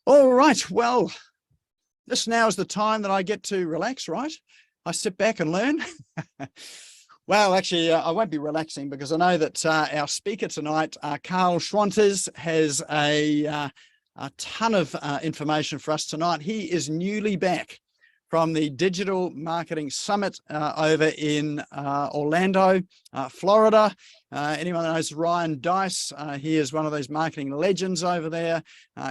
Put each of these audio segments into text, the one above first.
All right, well, this now is the time that I get to relax, right? I sit back and learn. Well, actually, I won't be relaxing because I know that our speaker tonight, Karl Schwantes, has a ton of information for us tonight. He is newly back from the Digital Marketing Summit over in Orlando, Florida. Anyone that knows Ryan Dice, he is one of those marketing legends over there.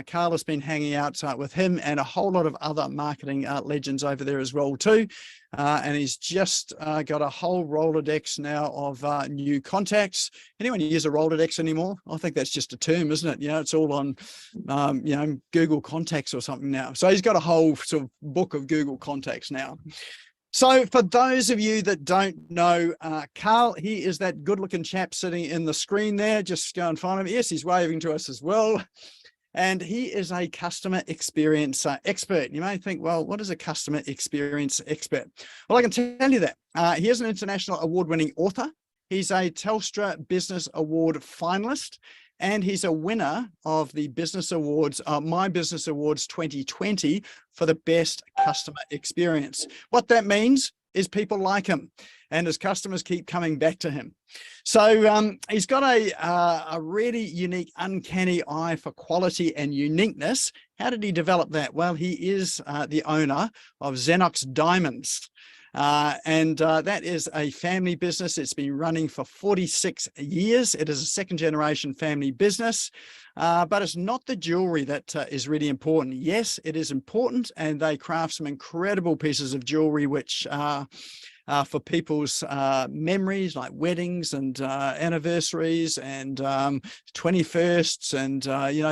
Karl has been hanging out with him and a whole lot of other marketing legends over there as well too. And he's just got a whole Rolodex now of new contacts. Anyone use a Rolodex anymore? I think that's just a term, isn't it? You know, it's all on, Google Contacts or something now. So he's got a whole sort of book of Google Contacts now. So for those of you that don't know Karl, he is that good-looking chap sitting in the screen there. Just go and find him. Yes, he's waving to us as well. And he is a customer experience expert. You may think, well, what is a customer experience expert? Well, I can tell you that. He is an international award-winning author. He's a Telstra Business Award finalist, and he's a winner of the Business Awards, My Business Awards 2020 for the best customer experience. What that means is people like him, and his customers keep coming back to him. So he's got a really unique, uncanny eye for quality and uniqueness. How did he develop that? Well, he is the owner of Xenox Diamonds. And that is a family business. It's been running for 46 years. It is a second generation family business, but it's not the jewelry that is really important. Yes, it is important, and they craft some incredible pieces of jewelry, which for people's memories, like weddings and anniversaries and 21sts, and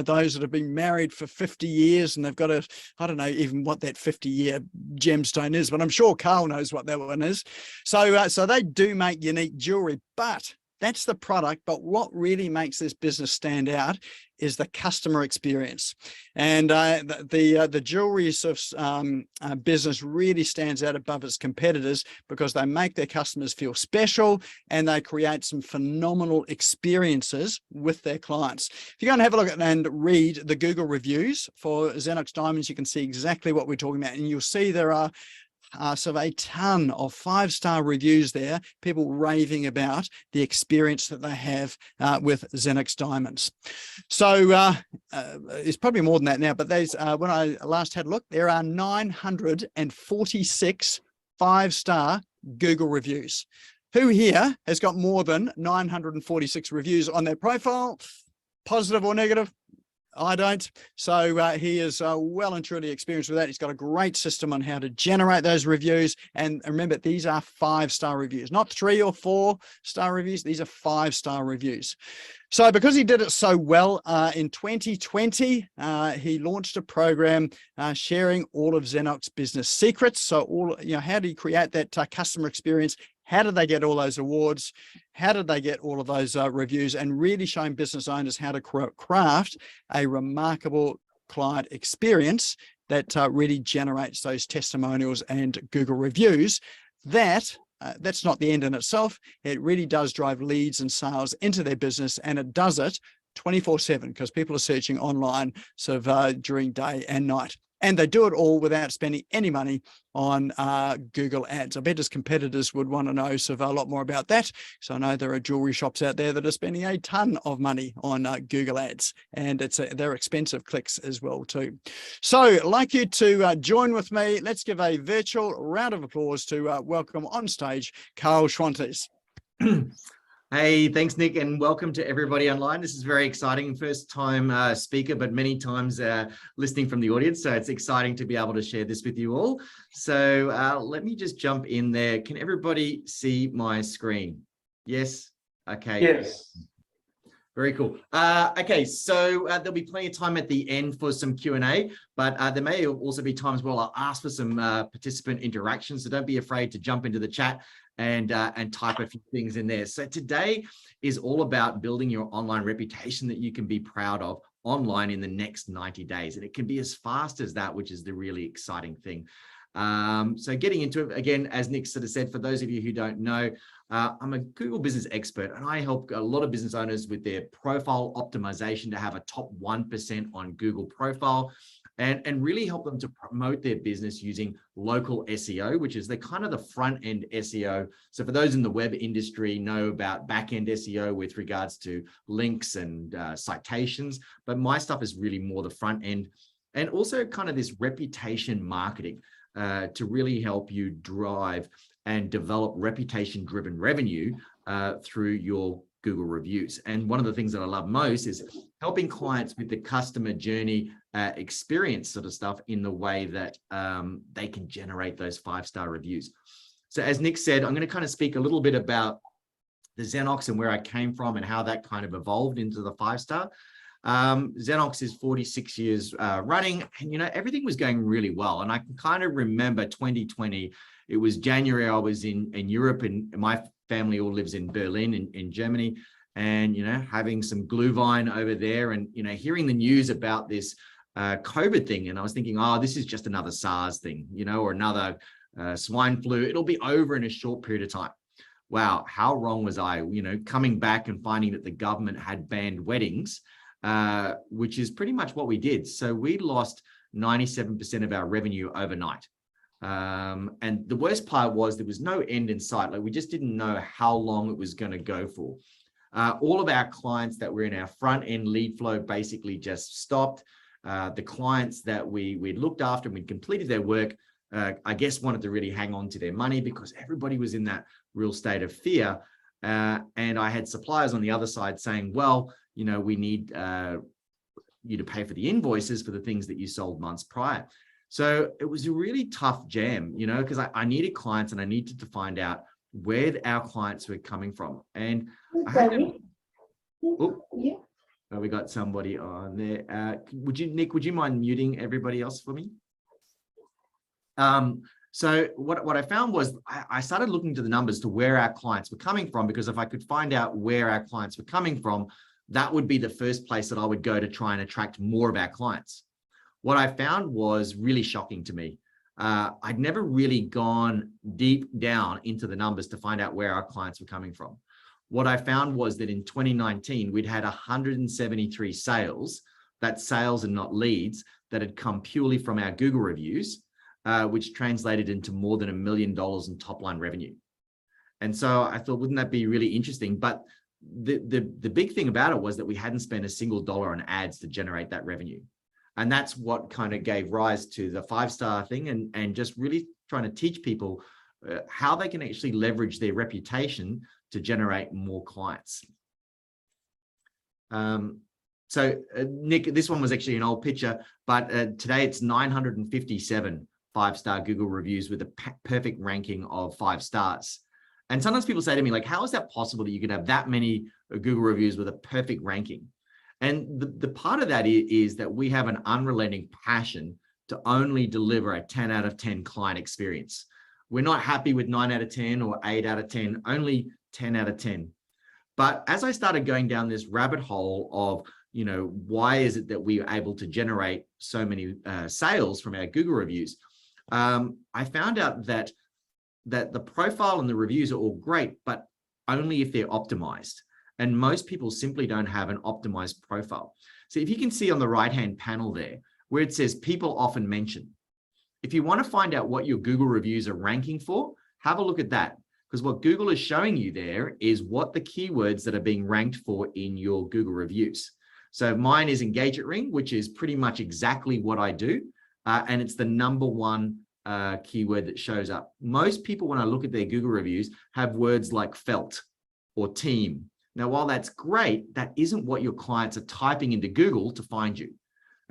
those that have been married for 50 years and they've got a, I don't know even what that 50-year gemstone is, but I'm sure Karl knows what that one is. So so they do make unique jewelry, but that's the product. But what really makes this business stand out is the customer experience. And the jewelry sort of, business really stands out above its competitors because they make their customers feel special and they create some phenomenal experiences with their clients. If you go and have a look at and read the Google reviews for Xenox Diamonds, you can see exactly what we're talking about. And you'll see there are sort of a ton of 5-star reviews there, people raving about the experience that they have with Xenox Diamonds. So it's probably more than that now, but there's when I last had a look, there are 946 5-star Google reviews. Who here has got more than 946 reviews on their profile, positive or negative? I don't. So he is well and truly experienced with that. He's got a great system on how to generate those reviews. And remember, these are 5-star reviews, not 3 or 4-star reviews. These are 5-star reviews. So because he did it so well in 2020, he launched a program sharing all of Xenox business secrets. So how do you create that customer experience? How did they get all those awards? How did they get all of those reviews? And really showing business owners how to craft a remarkable client experience that really generates those testimonials and Google reviews. That's not the end in itself. It really does drive leads and sales into their business, and it does it 24/7 because people are searching online sort of during day and night. And they do it all without spending any money on Google ads. I bet his competitors would want to know sort of a lot more about that. So I know there are jewelry shops out there that are spending a ton of money on Google ads, and they're expensive clicks as well too. So I'd like you to join with me. Let's give a virtual round of applause to welcome on stage Karl Schwantes. Hey, thanks, Nick, and welcome to everybody online. This is very exciting. First time speaker, but many times listening from the audience. So it's exciting to be able to share this with you all. So let me just jump in there. Can everybody see my screen? Yes? Okay. Yes. Very cool. Okay, so there'll be plenty of time at the end for some Q&A, but there may also be times where I'll ask for some participant interaction. So don't be afraid to jump into the chat and type a few things in there. So today is all about building your online reputation that you can be proud of online in the next 90 days. And it can be as fast as that, which is the really exciting thing. So getting into it, again, as Nick sort of said, for those of you who don't know, I'm a Google business expert, and I help a lot of business owners with their profile optimization to have a top 1% on Google profile. and really help them to promote their business using local SEO, which is the kind of the front end SEO. So for those in the web industry know about back end SEO with regards to links and citations, but my stuff is really more the front end, and also kind of this reputation marketing to really help you drive and develop reputation driven revenue through your Google reviews. And one of the things that I love most is helping clients with the customer journey experience sort of stuff in the way that they can generate those 5-star reviews. So as Nick said, I'm going to kind of speak a little bit about the Xenox and where I came from and how that kind of evolved into the 5-star. Xenox is 46 years running, and, you know, everything was going really well. And I can kind of remember 2020, it was January, I was in Europe, and my family all lives in Berlin in Germany, and, you know, having some Glühwein over there and, you know, hearing the news about this COVID thing. And I was thinking, oh, this is just another SARS thing, you know, or another swine flu. It'll be over in a short period of time. Wow, how wrong was I, you know, coming back and finding that the government had banned weddings, which is pretty much what we did. So we lost 97% of our revenue overnight. And the worst part was there was no end in sight. Like, we just didn't know how long it was going to go for. All of our clients that were in our front end lead flow basically just stopped. The clients that we'd looked after and we'd completed their work, I guess wanted to really hang on to their money because everybody was in that real state of fear. And I had suppliers on the other side saying, well, you know, we need you to pay for the invoices for the things that you sold months prior. So it was a really tough jam, you know, because I needed clients and I needed to find out where our clients were coming from. And I had to, oh, we got somebody on there. Nick, would you mind muting everybody else for me? So what I found was I started looking to the numbers to where our clients were coming from, because if I could find out where our clients were coming from, that would be the first place that I would go to try and attract more of our clients. What I found was really shocking to me. I'd never really gone deep down into the numbers to find out where our clients were coming from. What I found was that in 2019, we'd had 173 sales, that's sales and not leads, that had come purely from our Google reviews, which translated into more than $1 million in top line revenue. And so I thought, wouldn't that be really interesting? But the big thing about it was that we hadn't spent a single dollar on ads to generate that revenue. And that's what kind of gave rise to the 5-star thing, and just really trying to teach people how they can actually leverage their reputation to generate more clients. So Nick, this one was actually an old picture, but today it's 957 5-star Google reviews with a perfect ranking of 5 stars. And sometimes people say to me, like, how is that possible that you could have that many Google reviews with a perfect ranking? And the part of that is that we have an unrelenting passion to only deliver a 10 out of 10 client experience. We're not happy with 9 out of 10 or 8 out of 10, only 10 out of 10. But as I started going down this rabbit hole of, you know, why is it that we are able to generate so many sales from our Google reviews, I found out that the profile and the reviews are all great, but only if they're optimized. And most people simply don't have an optimized profile. So if you can see on the right-hand panel there, where it says people often mention, if you want to find out what your Google reviews are ranking for, have a look at that. Because what Google is showing you there is what the keywords that are being ranked for in your Google reviews. So mine is engagement ring, which is pretty much exactly what I do. And it's the #1 keyword that shows up. Most people, when I look at their Google reviews, have words like felt or team. Now, while that's great, that isn't what your clients are typing into Google to find you.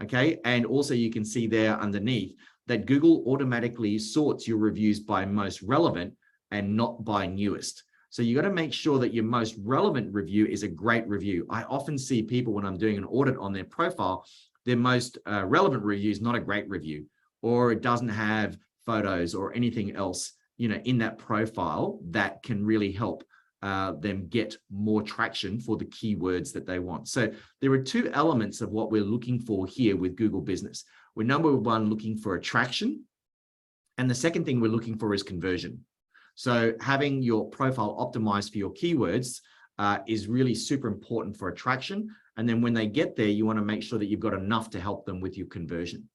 Okay. And also you can see there underneath that Google automatically sorts your reviews by most relevant and not by newest. So you got to make sure that your most relevant review is a great review. I often see people when I'm doing an audit on their profile, their most relevant review is not a great review, or it doesn't have photos or anything else, you know, in that profile that can really help them get more traction for the keywords that they want. So there are 2 elements of what we're looking for here with Google Business. We're #1 looking for attraction. And the second thing we're looking for is conversion. So having your profile optimized for your keywords is really super important for attraction. And then when they get there, you want to make sure that you've got enough to help them with your conversion.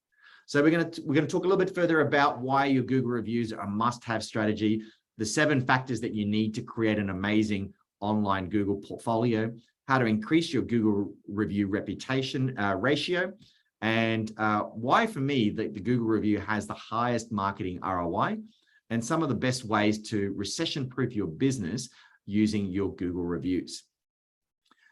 So we're going to talk a little bit further about why your Google reviews are a must-have strategy, the 7 factors that you need to create an amazing online Google portfolio, how to increase your Google review reputation ratio, and why for me the Google review has the highest marketing ROI, and some of the best ways to recession-proof your business using your Google reviews.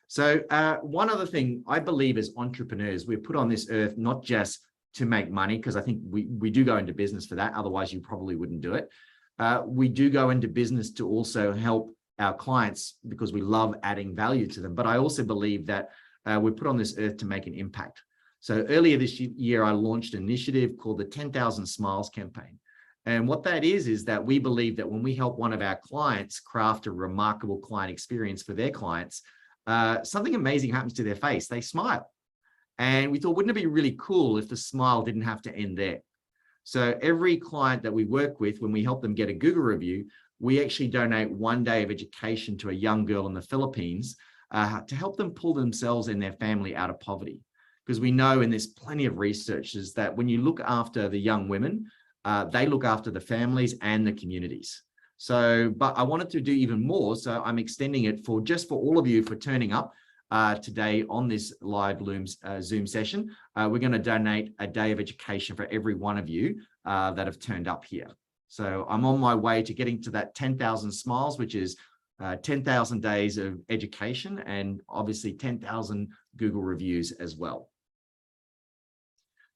So one other thing I believe as entrepreneurs, we're put on this earth not just to make money, because I think we do go into business for that. Otherwise, you probably wouldn't do it. We do go into business to also help our clients because we love adding value to them. But I also believe that we're put on this earth to make an impact. So earlier this year, I launched an initiative called the 10,000 Smiles campaign. And what that is that we believe that when we help one of our clients craft a remarkable client experience for their clients, something amazing happens to their face. They smile. And we thought, wouldn't it be really cool if the smile didn't have to end there? So every client that we work with, when we help them get a Google review, we actually donate 1 day of education to a young girl in the Philippines to help them pull themselves and their family out of poverty. Because we know, and there's plenty of research, is that when you look after the young women, they look after the families and the communities. So, but I wanted to do even more. So I'm extending it for just for all of you for turning up today on this live Zoom session. We're going to donate a day of education for every one of you that have turned up here. So I'm on my way to getting to that 10,000 smiles, which is 10,000 days of education and obviously 10,000 Google reviews as well.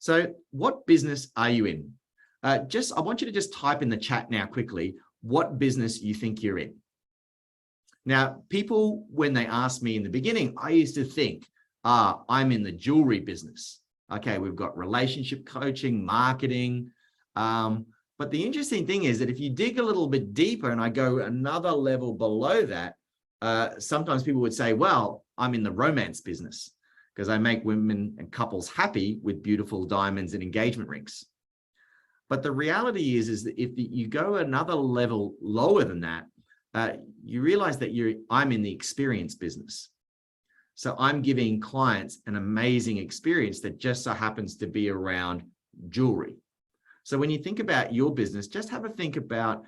So what business are you in? I want you to just type in the chat now quickly what business you think you're in. Now, people, when they asked me in the beginning, I used to think, I'm in the jewelry business. Okay, we've got relationship coaching, marketing. But the interesting thing is that if you dig a little bit deeper and I go another level below that, sometimes people would say, well, I'm in the romance business because I make women and couples happy with beautiful diamonds and engagement rings. But the reality is that if you go another level lower than that, you realize that I'm in the experience business. So I'm giving clients an amazing experience that just so happens to be around jewelry. So when you think about your business, just have a think about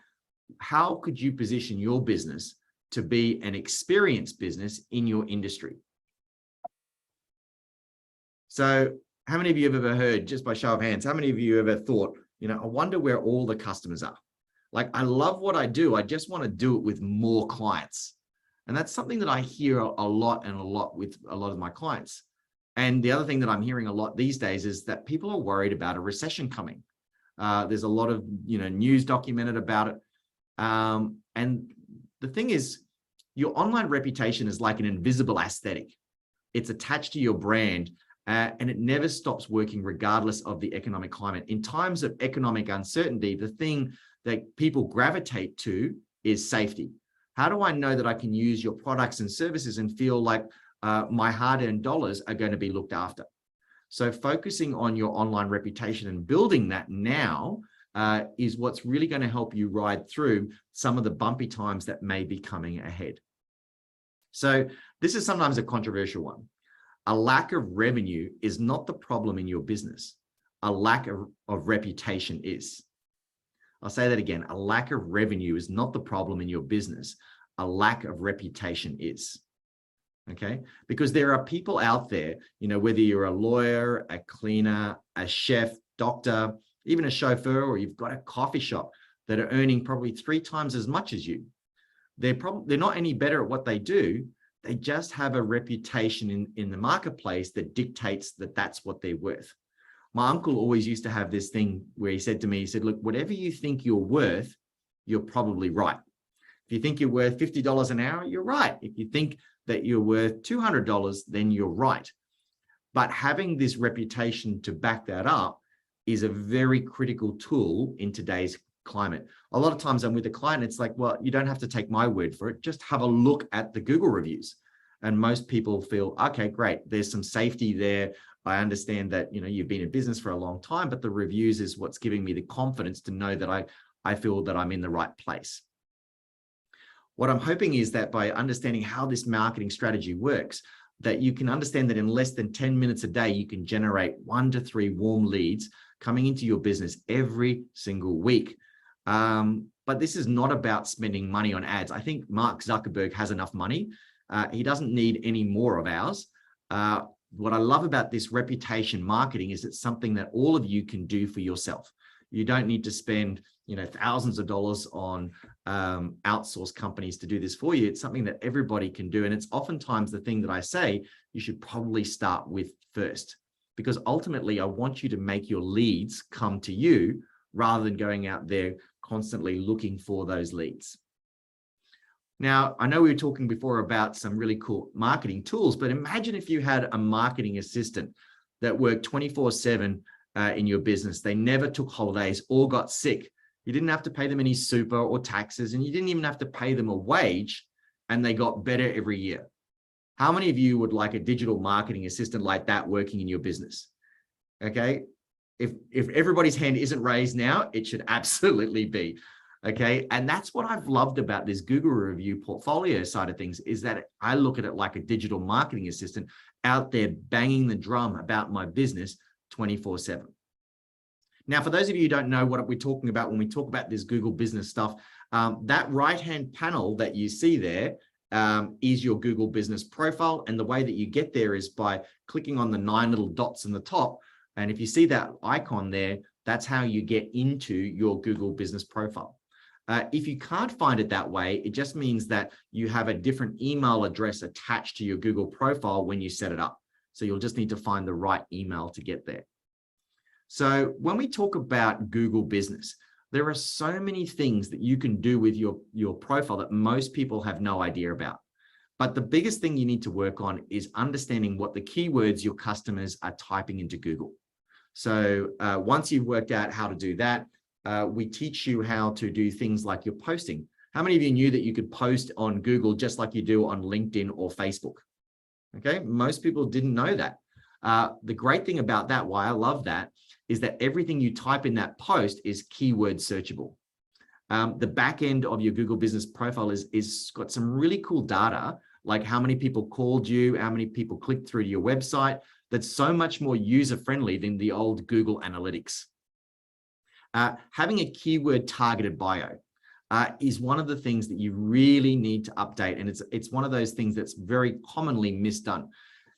how could you position your business to be an experience business in your industry. So how many of you have ever heard, just by show of hands, how many of you ever thought, I wonder where all the customers are? Like, I love what I do. I just want to do it with more clients. And that's something that I hear a lot with a lot of my clients. And the other thing that I'm hearing a lot these days is that people are worried about a recession coming. There's a lot of, news documented about it. And the thing is, your online reputation is like an invisible aesthetic. It's attached to your brand. And it never stops working regardless of the economic climate. In times of economic uncertainty, the thing that people gravitate to is safety. How do I know that I can use your products and services and feel like my hard-earned dollars are going to be looked after? So focusing on your online reputation and building that now is what's really going to help you ride through some of the bumpy times that may be coming ahead. So this is sometimes a controversial one. A lack of revenue is not the problem in your business. A lack of reputation is. I'll say that again. A lack of revenue is not the problem in your business. A lack of reputation is. Okay? Because there are people out there, whether you're a lawyer, a cleaner, a chef, doctor, even a chauffeur, or you've got a coffee shop that are earning probably 3 times as much as you. They're not any better at what they do. They just have a reputation in the marketplace that dictates that that's what they're worth. My uncle always used to have this thing where he said to me, he said, look, whatever you think you're worth, you're probably right. If you think you're worth $50 an hour, you're right. If you think that you're worth $200, then you're right. But having this reputation to back that up is a very critical tool in today's climate. A lot of times I'm with a client, it's like, well, you don't have to take my word for it. Just have a look at the Google reviews. And most people feel, okay, great. There's some safety there. I understand that, you've been in business for a long time, but the reviews is what's giving me the confidence to know that I feel that I'm in the right place. What I'm hoping is that by understanding how this marketing strategy works, that you can understand that in less than 10 minutes a day, you can generate 1 to 3 warm leads coming into your business every single week. But this is not about spending money on ads. I think Mark Zuckerberg has enough money. He doesn't need any more of ours. What I love about this reputation marketing is it's something that all of you can do for yourself. You don't need to spend, thousands of dollars on outsourced companies to do this for you. It's something that everybody can do. And it's oftentimes the thing that I say you should probably start with first, because ultimately I want you to make your leads come to you rather than going out there constantly looking for those leads. Now, I know we were talking before about some really cool marketing tools, but imagine if you had a marketing assistant that worked 24/7 in your business. They never took holidays or got sick. You didn't have to pay them any super or taxes, and you didn't even have to pay them a wage, and they got better every year. How many of you would like a digital marketing assistant like that working in your business? Okay. If everybody's hand isn't raised now, it should absolutely be. Okay. And that's what I've loved about this Google review portfolio side of things, is that I look at it like a digital marketing assistant out there banging the drum about my business 24/7. Now, for those of you who don't know what we're talking about when we talk about this Google business stuff, that right-hand panel that you see there is your Google business profile. And the way that you get there is by clicking on the 9 little dots in the top. And if you see that icon there, that's how you get into your Google business profile. If you can't find it that way, it just means that you have a different email address attached to your Google profile when you set it up. So you'll just need to find the right email to get there. So when we talk about Google business, there are so many things that you can do with your profile that most people have no idea about. But the biggest thing you need to work on is understanding what the keywords your customers are typing into Google. So once you've worked out how to do that, we teach you how to do things like your posting. How many of you knew that you could post on Google just like you do on LinkedIn or Facebook? Okay, most people didn't know that. The great thing about that, why I love that, is that everything you type in that post is keyword searchable. The back end of your Google business profile is got some really cool data, like how many people called you, how many people clicked through to your website. That's so much more user-friendly than the old Google Analytics. Having a keyword targeted bio is one of the things that you really need to update. And it's one of those things that's very commonly misdone.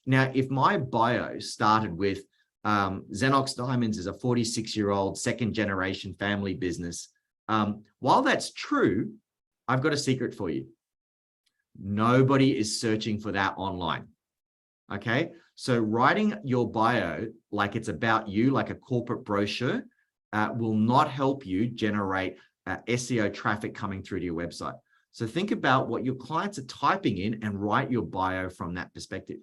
Now, if my bio started with Xenox Diamonds is a 46-year-old second generation family business, while that's true, I've got a secret for you. Nobody is searching for that online. Okay, so writing your bio like it's about you, like a corporate brochure, will not help you generate SEO traffic coming through to your website. So think about what your clients are typing in and write your bio from that perspective.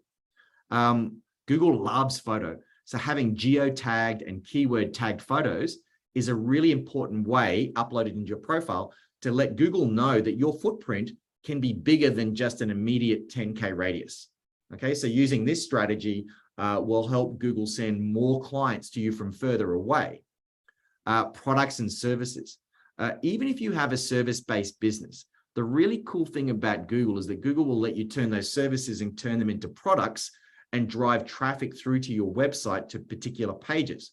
Google loves photo. So having geo-tagged and keyword tagged photos is a really important way uploaded into your profile to let Google know that your footprint can be bigger than just an immediate 10K radius. Okay, so using this strategy will help Google send more clients to you from further away. Products and services. Even if you have a service-based business, the really cool thing about Google is that Google will let you turn those services and turn them into products and drive traffic through to your website to particular pages.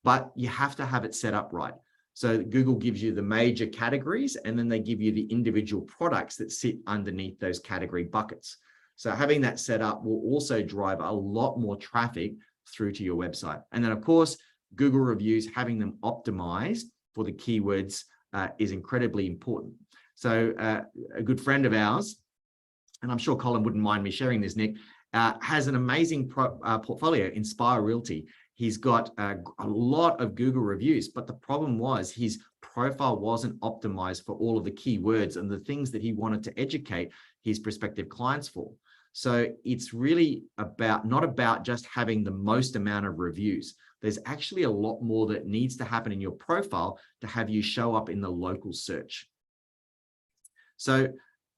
But you have to have it set up right. So Google gives you the major categories, and then they give you the individual products that sit underneath those category buckets. So having that set up will also drive a lot more traffic through to your website. And then, of course, Google reviews, having them optimized for the keywords is incredibly important. So a good friend of ours, and I'm sure Colin wouldn't mind me sharing this, Nick, has an amazing portfolio, Inspire Realty. He's got a lot of Google reviews, but the problem was his profile wasn't optimized for all of the keywords and the things that he wanted to educate his prospective clients for. So it's really not about just having the most amount of reviews. There's actually a lot more that needs to happen in your profile to have you show up in the local search. So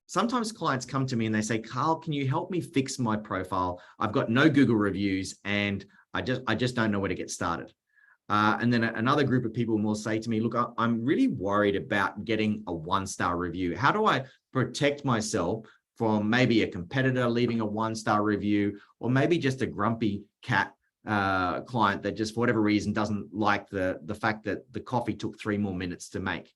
sometimes clients come to me and they say, Karl, can you help me fix my profile? I've got no Google reviews and I just don't know where to get started. And then another group of people will say to me, look, I'm really worried about getting a 1-star review. How do I protect myself from maybe a competitor leaving a 1-star review, or maybe just a grumpy cat client that just for whatever reason doesn't like the fact that the coffee took 3 more minutes to make.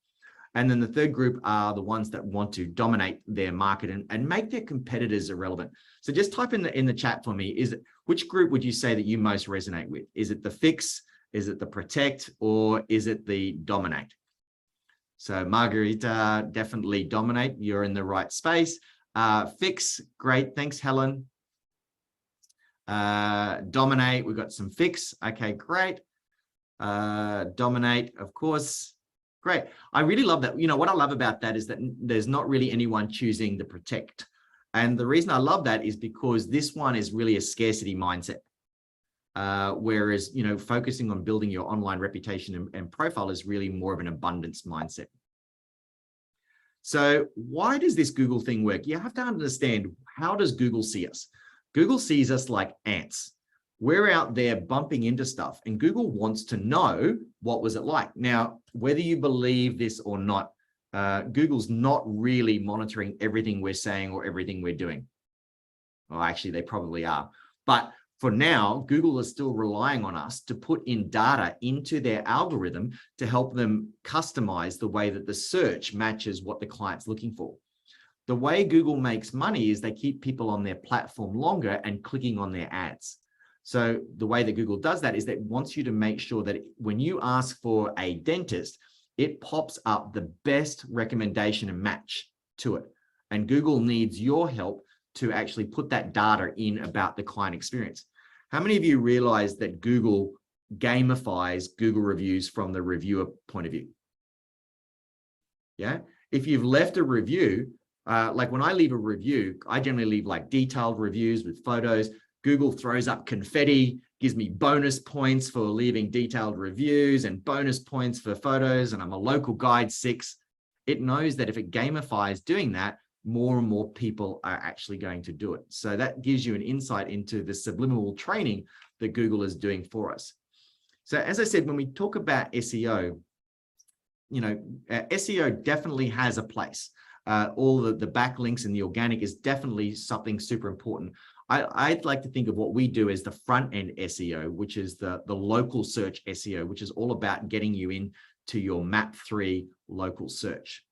And then the third group are the ones that want to dominate their market and make their competitors irrelevant. So just type in the chat for me, which group would you say that you most resonate with? Is it the fix? Is it the protect? Or is it the dominate? So Margarita, definitely dominate. You're in the right space. Fix, great. Thanks, Helen. Dominate, we've got some fix. Okay, great. Dominate, of course. Great. I really love that. What I love about that is that there's not really anyone choosing the protect. And the reason I love that is because this one is really a scarcity mindset. Whereas, focusing on building your online reputation and profile is really more of an abundance mindset. So why does this Google thing work? You have to understand, how does Google see us? Google sees us like ants. We're out there bumping into stuff, and Google wants to know what was it like. Now, whether you believe this or not, Google's not really monitoring everything we're saying or everything we're doing. Well, actually, they probably are. But for now, Google is still relying on us to put in data into their algorithm to help them customize the way that the search matches what the client's looking for. The way Google makes money is they keep people on their platform longer and clicking on their ads. So the way that Google does that is that it wants you to make sure that when you ask for a dentist, it pops up the best recommendation and match to it. And Google needs your help to actually put that data in about the client experience. How many of you realize that Google gamifies Google reviews from the reviewer point of view? Yeah. If you've left a review, like when I leave a review, I generally leave like detailed reviews with photos. Google throws up confetti, gives me bonus points for leaving detailed reviews and bonus points for photos. And I'm a local guide 6. It knows that if it gamifies doing that, more and more people are actually going to do it. So that gives you an insight into the subliminal training that Google is doing for us. So as I said, when we talk about SEO, SEO definitely has a place. All the backlinks and the organic is definitely something super important. I'd like to think of what we do as the front end SEO, which is the local search SEO, which is all about getting you into your map 3 local search.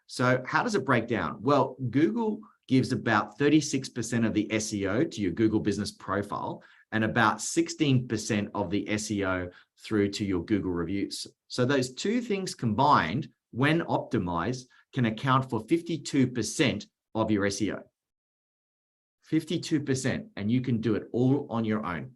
So how does it break down? Well, Google gives about 36% of the SEO to your Google business profile and about 16% of the SEO through to your Google reviews. So those two things combined, when optimized, can account for 52% of your SEO. 52%, and you can do it all on your own.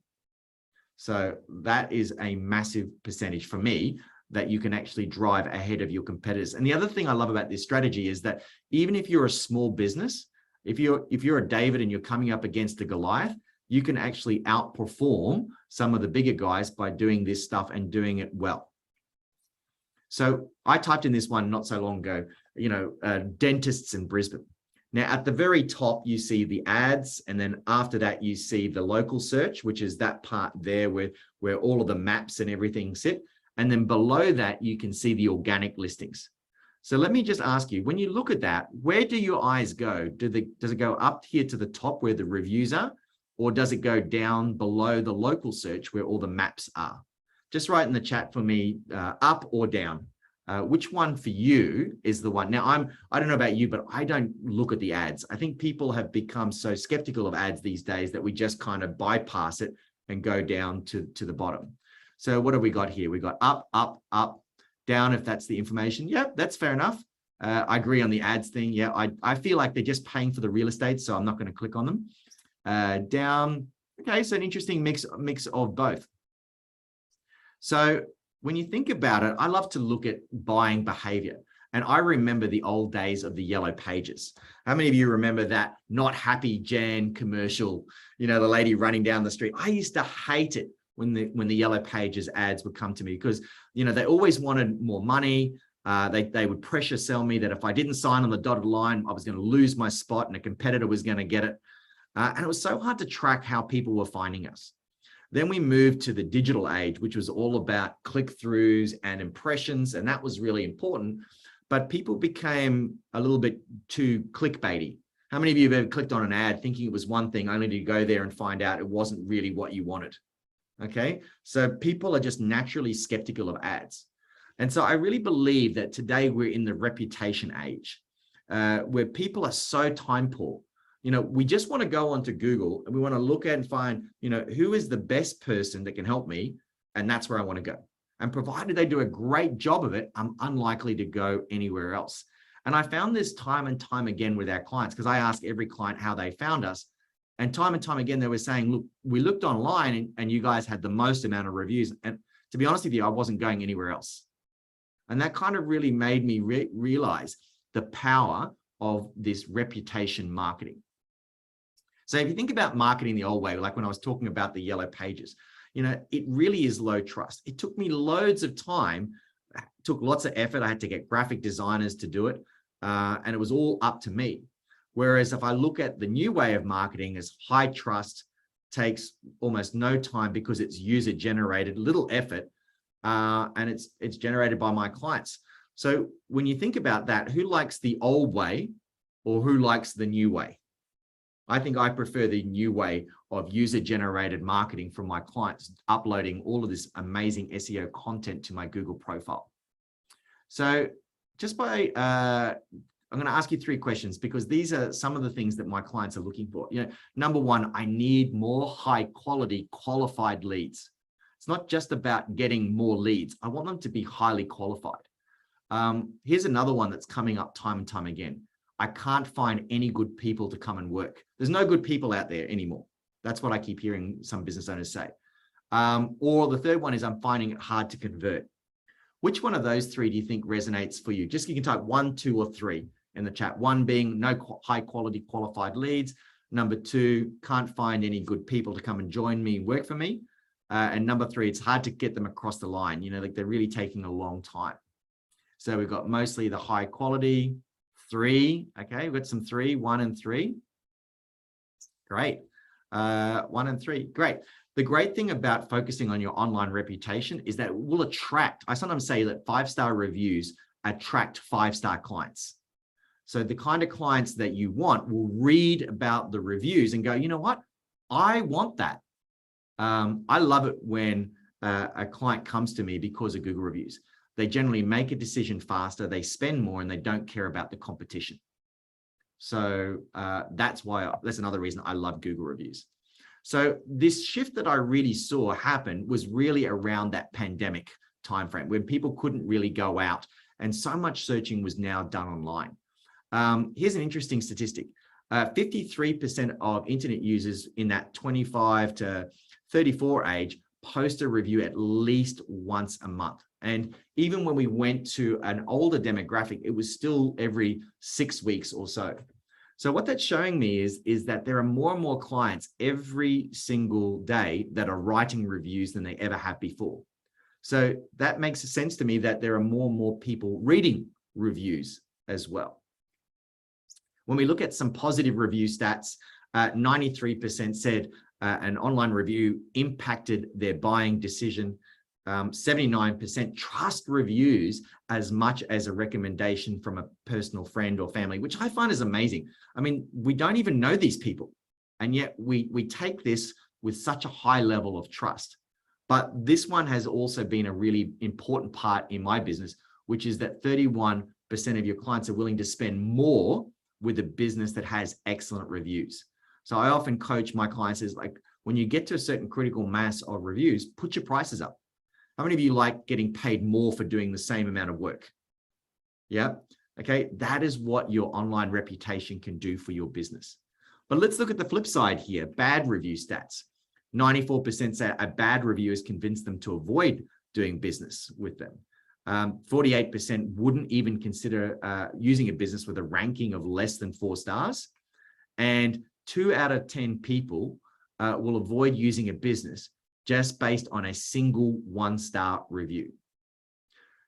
So that is a massive percentage for me that you can actually drive ahead of your competitors. And the other thing I love about this strategy is that even if you're a small business, if you're a David and you're coming up against a Goliath, you can actually outperform some of the bigger guys by doing this stuff and doing it well. So I typed in this one not so long ago, dentists in Brisbane. Now, at the very top, you see the ads, and then after that, you see the local search, which is that part there where all of the maps and everything sit. And then below that, you can see the organic listings. So let me just ask you, when you look at that, where do your eyes go? Does it go up here to the top where the reviews are, or does it go down below the local search where all the maps are? Just write in the chat for me, up or down. Which one for you is the one? Now, I don't know about you, but I don't look at the ads. I think people have become so skeptical of ads these days that we just kind of bypass it and go down to the bottom. So what have we got here? We got up, up, up, down, if that's the information. Yep, that's fair enough. I agree on the ads thing. Yeah, I feel like they're just paying for the real estate, so I'm not going to click on them. Down. Okay, so an interesting mix of both. So when you think about it, I love to look at buying behavior. And I remember the old days of the yellow pages. How many of you remember that not happy Jan commercial, the lady running down the street? I used to hate it when the yellow pages ads would come to me because, they always wanted more money. They would pressure sell me that if I didn't sign on the dotted line, I was going to lose my spot and a competitor was going to get it. And it was so hard to track how people were finding us. Then we moved to the digital age, which was all about click-throughs and impressions, and that was really important. But people became a little bit too clickbaity. How many of you have ever clicked on an ad thinking it was one thing, only to go there and find out it wasn't really what you wanted? Okay. So people are just naturally skeptical of ads. And so I really believe that today we're in the reputation age, where people are so time poor. You know, we just want to go onto Google and we want to look at and find, you know, who is the best person that can help me. And that's where I want to go. And provided they do a great job of it, I'm unlikely to go anywhere else. And I found this time and time again with our clients, because I ask every client how they found us. And time again, they were saying, look, we looked online and you guys had the most amount of reviews. And to be honest with you, I wasn't going anywhere else. And that kind of really made me realize the power of this reputation marketing. So if you think about marketing the old way, like when I was talking about the yellow pages, you know, it really is low trust. It took me loads of time, took lots of effort. I had to get graphic designers to do it. And it was all up to me. Whereas if I look at the new way of marketing as high trust, takes almost no time because it's user generated, little effort, and it's generated by my clients. So when you think about that, who likes the old way or who likes the new way? I think I prefer the new way of user-generated marketing from my clients, uploading all of this amazing SEO content to my Google profile. So just by, I'm going to ask you 3 questions because these are some of the things that my clients are looking for. You know, number 1, I need more high-quality qualified leads. It's not just about getting more leads. I want them to be highly qualified. Here's another one that's coming up time and time again. I can't find any good people to come and work. There's no good people out there anymore. That's what I keep hearing some business owners say. Or the third one is I'm finding it hard to convert. Which one of those 3 do you think resonates for you? Just you can type 1, 2, or 3 in the chat. 1 being no high quality qualified leads. Number 2, can't find any good people to come and join me and work for me. And number 3, it's hard to get them across the line. You know, like they're really taking a long time. So we've got mostly the high quality. 3, okay, we've got some 3, 1 and 3. Great. 1 and 3, great. The great thing about focusing on your online reputation is that it will attract, I sometimes say that 5-star reviews attract 5-star clients. So the kind of clients that you want will read about the reviews and go, you know what, I want that. I love it when a client comes to me because of Google reviews. They generally make a decision faster, they spend more, and they don't care about the competition. So that's another reason I love Google reviews. So this shift that I really saw happen was really around that pandemic timeframe when people couldn't really go out and so much searching was now done online. Here's an interesting statistic. 53% of internet users in that 25 to 34 age post a review at least once a month. And even when we went to an older demographic, it was still every 6 weeks or so. So what that's showing me is that there are more and more clients every single day that are writing reviews than they ever have before. So that makes sense to me that there are more and more people reading reviews as well. When we look at some positive review stats, 93% said an online review impacted their buying decision. 79% trust reviews as much as a recommendation from a personal friend or family, which I find is amazing. I mean, we don't even know these people, and yet we take this with such a high level of trust. But this one has also been a really important part in my business, which is that 31% of your clients are willing to spend more with a business that has excellent reviews. So I often coach my clients is like, when you get to a certain critical mass of reviews, put your prices up. How many of you like getting paid more for doing the same amount of work? Yeah. Okay. That is what your online reputation can do for your business. But let's look at the flip side here. Bad review stats. 94% say a bad review has convinced them to avoid doing business with them. 48% wouldn't even consider using a business with a ranking of less than 4 stars. And 2 out of 10 people will avoid using a business just based on a single 1-star review.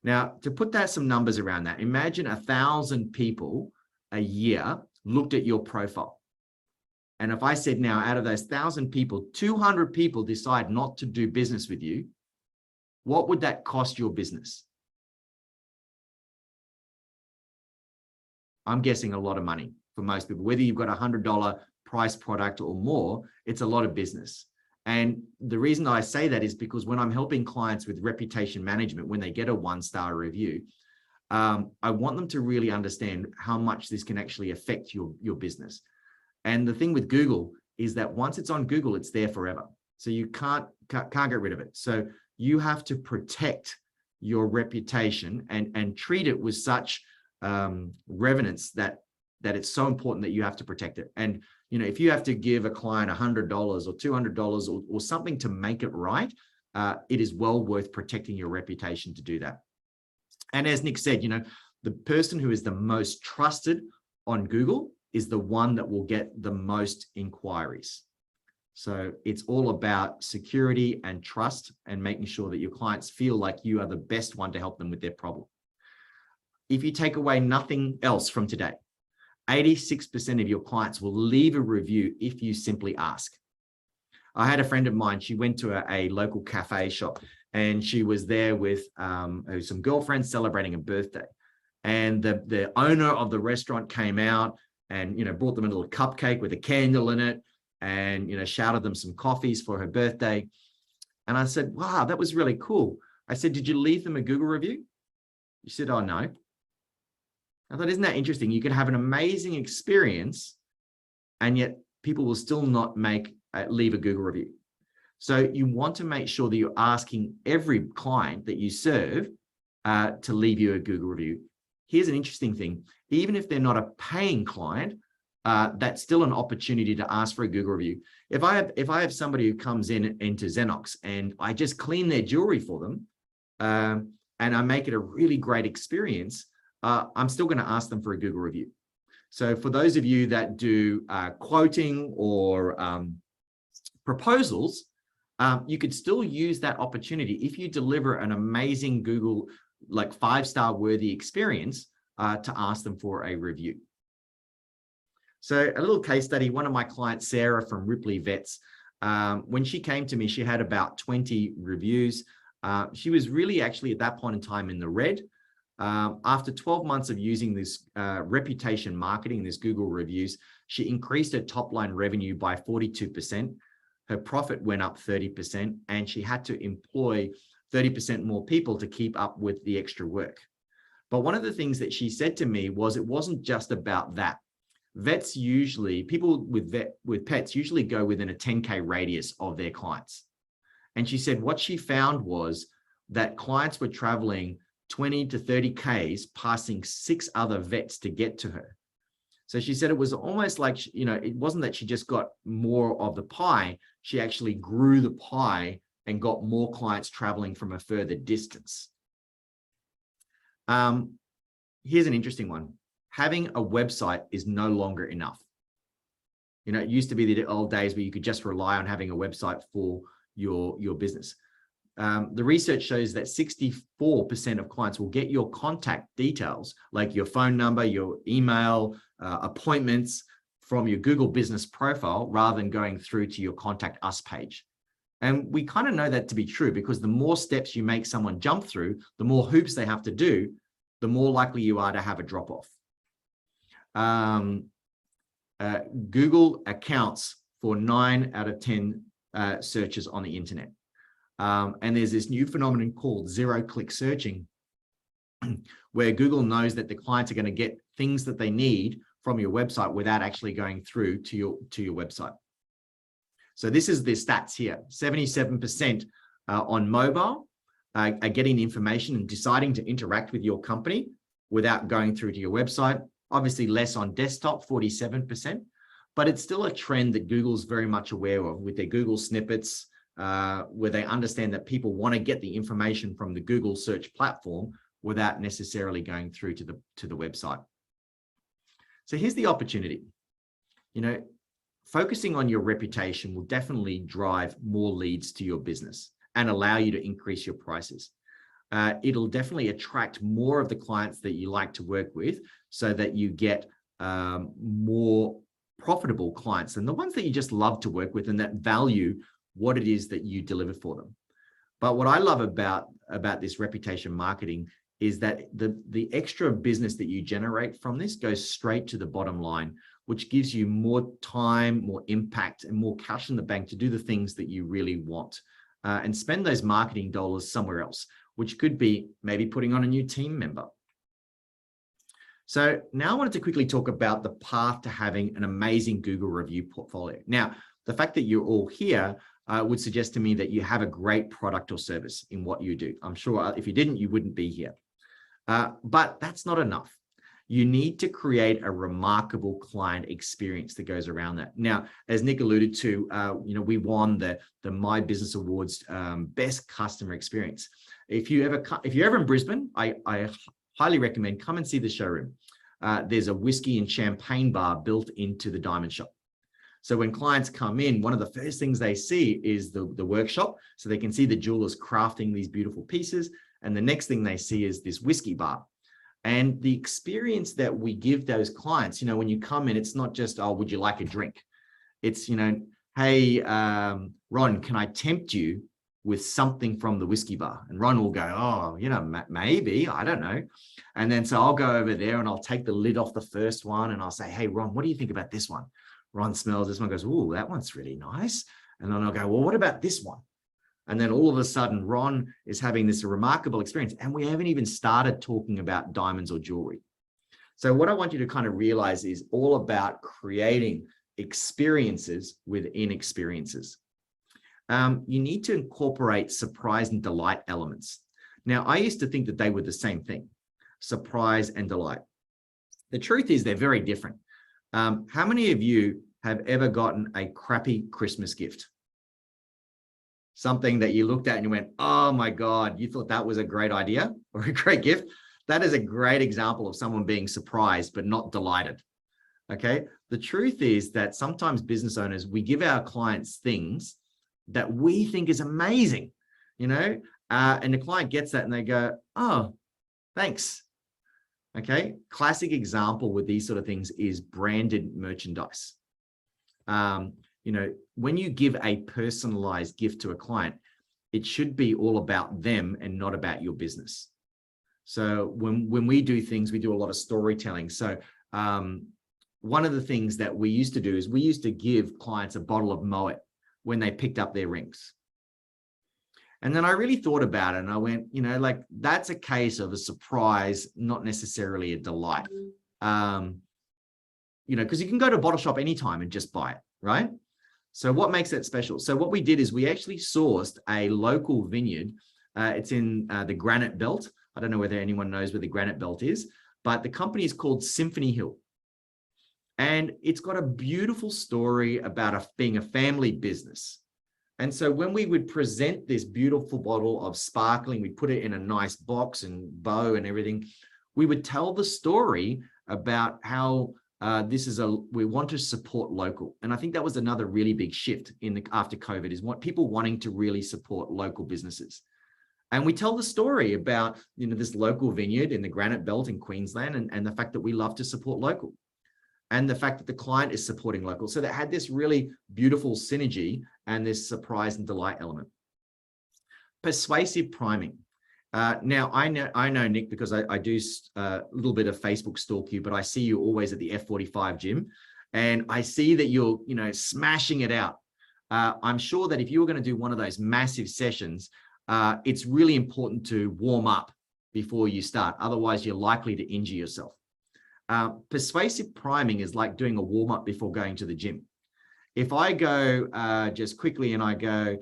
Now, to put some numbers around that, imagine 1,000 people a year looked at your profile. And if I said now, out of those 1,000 people, 200 people decide not to do business with you, what would that cost your business? I'm guessing a lot of money for most people. Whether you've got a $100 price product or more, it's a lot of business. And the reason I say that is because when I'm helping clients with reputation management, when they get a 1-star review, I want them to really understand how much this can actually affect your business. And the thing with Google is that once it's on Google, it's there forever. So you can't get rid of it. So you have to protect your reputation and treat it with such reverence that it's so important that you have to protect it. And if you have to give a client $100 or $200 or something to make it right, it is well worth protecting your reputation to do that. And as Nick said, the person who is the most trusted on Google is the one that will get the most inquiries. So it's all about security and trust and making sure that your clients feel like you are the best one to help them with their problem. If you take away nothing else from today, 86% of your clients will leave a review if you simply ask. I had a friend of mine, she went to a local cafe shop and she was there with some girlfriends celebrating a birthday. And the owner of the restaurant came out and, brought them a little cupcake with a candle in it and, shouted them some coffees for her birthday. And I said, wow, that was really cool. I said, did you leave them a Google review? She said, oh, no. I thought, isn't that interesting? You can have an amazing experience and yet people will still not leave a Google review. So you want to make sure that you're asking every client that you serve to leave you a Google review. Here's an interesting thing. Even if they're not a paying client, that's still an opportunity to ask for a Google review. If I have somebody who comes into Xenox and I just clean their jewelry for them and I make it a really great experience, I'm still going to ask them for a Google review. So for those of you that do quoting or proposals, you could still use that opportunity if you deliver an amazing Google, like 5-star worthy experience, to ask them for a review. So a little case study, one of my clients, Sarah from Ripley Vets, when she came to me, she had about 20 reviews. She was really actually at that point in time in the red. After 12 months of using this reputation marketing, this Google reviews, she increased her top line revenue by 42%. Her profit went up 30%, and she had to employ 30% more people to keep up with the extra work. But one of the things that she said to me was it wasn't just about that. Vets usually, people with pets usually go within a 10K radius of their clients. And she said what she found was that clients were traveling 20 to 30 Ks, passing 6 other vets to get to her. So she said it was almost like, it wasn't that she just got more of the pie, she actually grew the pie and got more clients traveling from a further distance. Here's an interesting one. Having a website is no longer enough. It used to be the old days where you could just rely on having a website for your business. The research shows that 64% of clients will get your contact details, like your phone number, your email, appointments, from your Google business profile rather than going through to your contact us page. And we kind of know that to be true because the more steps you make someone jump through, the more hoops they have to do, the more likely you are to have a drop off. Google accounts for 9 out of 10 searches on the internet. And there's this new phenomenon called zero-click searching, where Google knows that the clients are going to get things that they need from your website without actually going through to your website. So this is the stats here. 77% on mobile are getting information and deciding to interact with your company without going through to your website. Obviously less on desktop, 47%, but it's still a trend that Google's very much aware of with their Google snippets, where they understand that people want to get the information from the Google search platform without necessarily going through to the website. So here's the opportunity. Focusing on your reputation will definitely drive more leads to your business and allow you to increase your prices. It'll definitely attract more of the clients that you like to work with so that you get more profitable clients and the ones that you just love to work with and that value what it is that you deliver for them. But what I love about this reputation marketing is that the extra business that you generate from this goes straight to the bottom line, which gives you more time, more impact, and more cash in the bank to do the things that you really want, and spend those marketing dollars somewhere else, which could be maybe putting on a new team member. So now I wanted to quickly talk about the path to having an amazing Google review portfolio. Now, the fact that you're all here would suggest to me that you have a great product or service in what you do. I'm sure if you didn't, you wouldn't be here. But that's not enough. You need to create a remarkable client experience that goes around that. Now, as Nick alluded to, we won the My Business Awards Best Customer Experience. If you're ever in Brisbane, I highly recommend come and see the showroom. There's a whiskey and champagne bar built into the diamond shop. So when clients come in, one of the first things they see is the workshop, so they can see the jewelers crafting these beautiful pieces. And the next thing they see is this whiskey bar. And the experience that we give those clients, when you come in, it's not just, oh, would you like a drink? It's, hey, Ron, can I tempt you with something from the whiskey bar? And Ron will go, oh, maybe, I don't know. And then so I'll go over there and I'll take the lid off the first one and I'll say, hey, Ron, what do you think about this one? Ron smells this one, goes, oh, that one's really nice. And then I'll go, well, what about this one? And then all of a sudden, Ron is having this remarkable experience. And we haven't even started talking about diamonds or jewelry. So what I want you to kind of realize is all about creating experiences within experiences. You need to incorporate surprise and delight elements. Now, I used to think that they were the same thing, surprise and delight. The truth is they're very different. How many of you have ever gotten a crappy Christmas gift? Something that you looked at and you went, oh my God, you thought that was a great idea or a great gift? That is a great example of someone being surprised, but not delighted. Okay. The truth is that sometimes business owners, we give our clients things that we think is amazing, and the client gets that and they go, oh, thanks. Okay. Classic example with these sort of things is branded merchandise. When you give a personalized gift to a client, it should be all about them and not about your business. So when we do things, we do a lot of storytelling. So one of the things that we used to do is we used to give clients a bottle of Moet when they picked up their rings. And then I really thought about it and I went, that's a case of a surprise, not necessarily a delight. Because you can go to a bottle shop anytime and just buy it, right? So what makes that special? So what we did is we actually sourced a local vineyard. It's in the Granite Belt. I don't know whether anyone knows where the Granite Belt is, but the company is called Symphony Hill. And it's got a beautiful story about being a family business. And so when we would present this beautiful bottle of sparkling, we put it in a nice box and bow and everything, we would tell the story about how we want to support local. And I think that was another really big shift after COVID is people wanting to really support local businesses. And we tell the story about, this local vineyard in the Granite Belt in Queensland and the fact that we love to support local and the fact that the client is supporting local. So that had this really beautiful synergy and this surprise and delight element. Persuasive priming. Now, I know, Nick, because I do a little bit of Facebook stalk you, but I see you always at the F45 gym, and I see that you're, smashing it out. I'm sure that if you were going to do one of those massive sessions, it's really important to warm up before you start. Otherwise, you're likely to injure yourself. Persuasive priming is like doing a warm-up before going to the gym. If I go just quickly and I go,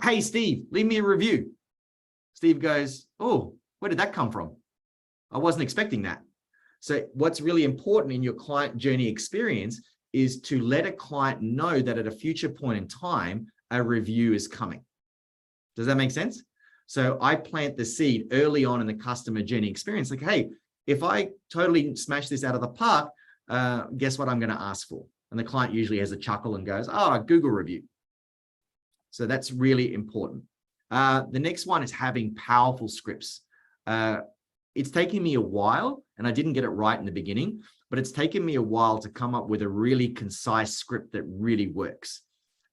hey, Steve, leave me a review. Steve goes, oh, where did that come from? I wasn't expecting that. So what's really important in your client journey experience is to let a client know that at a future point in time, a review is coming. Does that make sense? So I plant the seed early on in the customer journey experience. Like, hey, if I totally smash this out of the park, guess what I'm going to ask for? And the client usually has a chuckle and goes, oh, Google review. So that's really important. The next one is having powerful scripts. It's taken me a while, and I didn't get it right in the beginning, but it's taken me a while to come up with a really concise script that really works.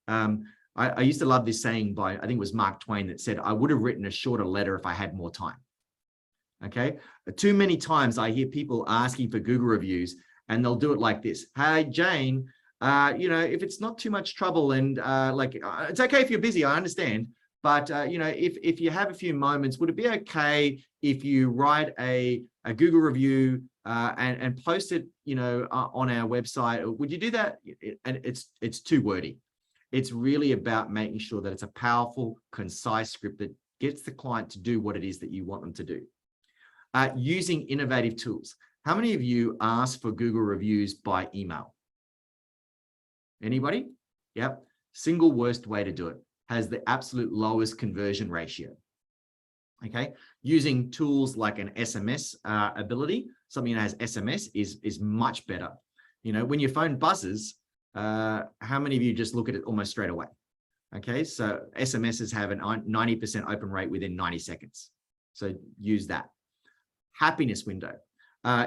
I used to love this saying by, I think it was Mark Twain, that said, I would have written a shorter letter if I had more time. Okay. Too many times I hear people asking for Google reviews and they'll do it like this. Hey, Jane, if it's not too much trouble and it's okay if you're busy, I understand. But, if you have a few moments, would it be okay if you write a Google review and post it, on our website? Would you do that? And it's too wordy. It's really about making sure that it's a powerful, concise script that gets the client to do what it is that you want them to do. Using innovative tools. How many of you ask for Google reviews by email? Anybody? Yep. Single worst way to do it. Has the absolute lowest conversion ratio. Okay. Using tools like an SMS ability, something that has SMS is much better. When your phone buzzes, how many of you just look at it almost straight away? Okay. So SMSs have a 90% open rate within 90 seconds. So use that. Happiness window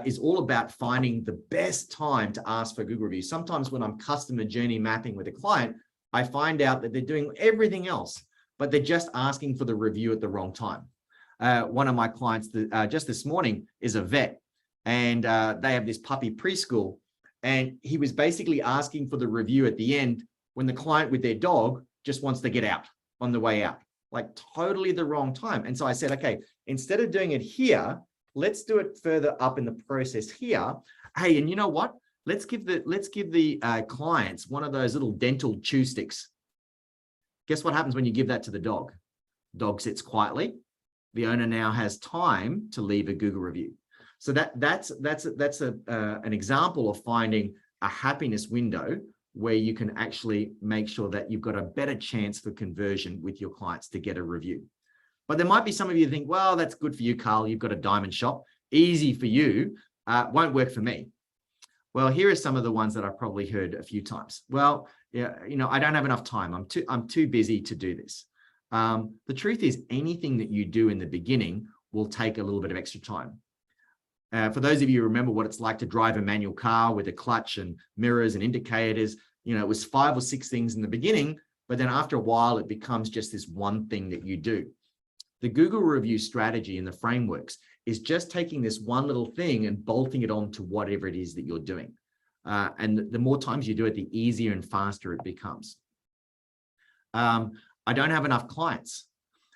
is all about finding the best time to ask for Google reviews. Sometimes when I'm customer journey mapping with a client, I find out that they're doing everything else, but they're just asking for the review at the wrong time. One of my clients just this morning is a vet, and they have this puppy preschool, and he was basically asking for the review at the end when the client with their dog just wants to get out on the way out, like totally the wrong time. And so I said, okay, instead of doing it here, let's do it further up in the process here. Hey, and you know what? Let's give the clients one of those little dental chew sticks. Guess what happens when you give that to the dog? Dog sits quietly. The owner now has time to leave a Google review. So that's an example of finding a happiness window where you can actually make sure that you've got a better chance for conversion with your clients to get a review. But there might be some of you think, well, that's good for you, Karl. You've got a diamond shop. Easy for you. Won't work for me. Well, here are some of the ones that I've probably heard a few times. Well, yeah, I don't have enough time. I'm too busy to do this. The truth is, anything that you do in the beginning will take a little bit of extra time. For those of you who remember what it's like to drive a manual car with a clutch and mirrors and indicators, it was 5 or 6 things in the beginning, but then after a while, it becomes just this one thing that you do. The Google review strategy and the frameworks is just taking this one little thing and bolting it on to whatever it is that you're doing. And the more times you do it, the easier and faster it becomes. I don't have enough clients.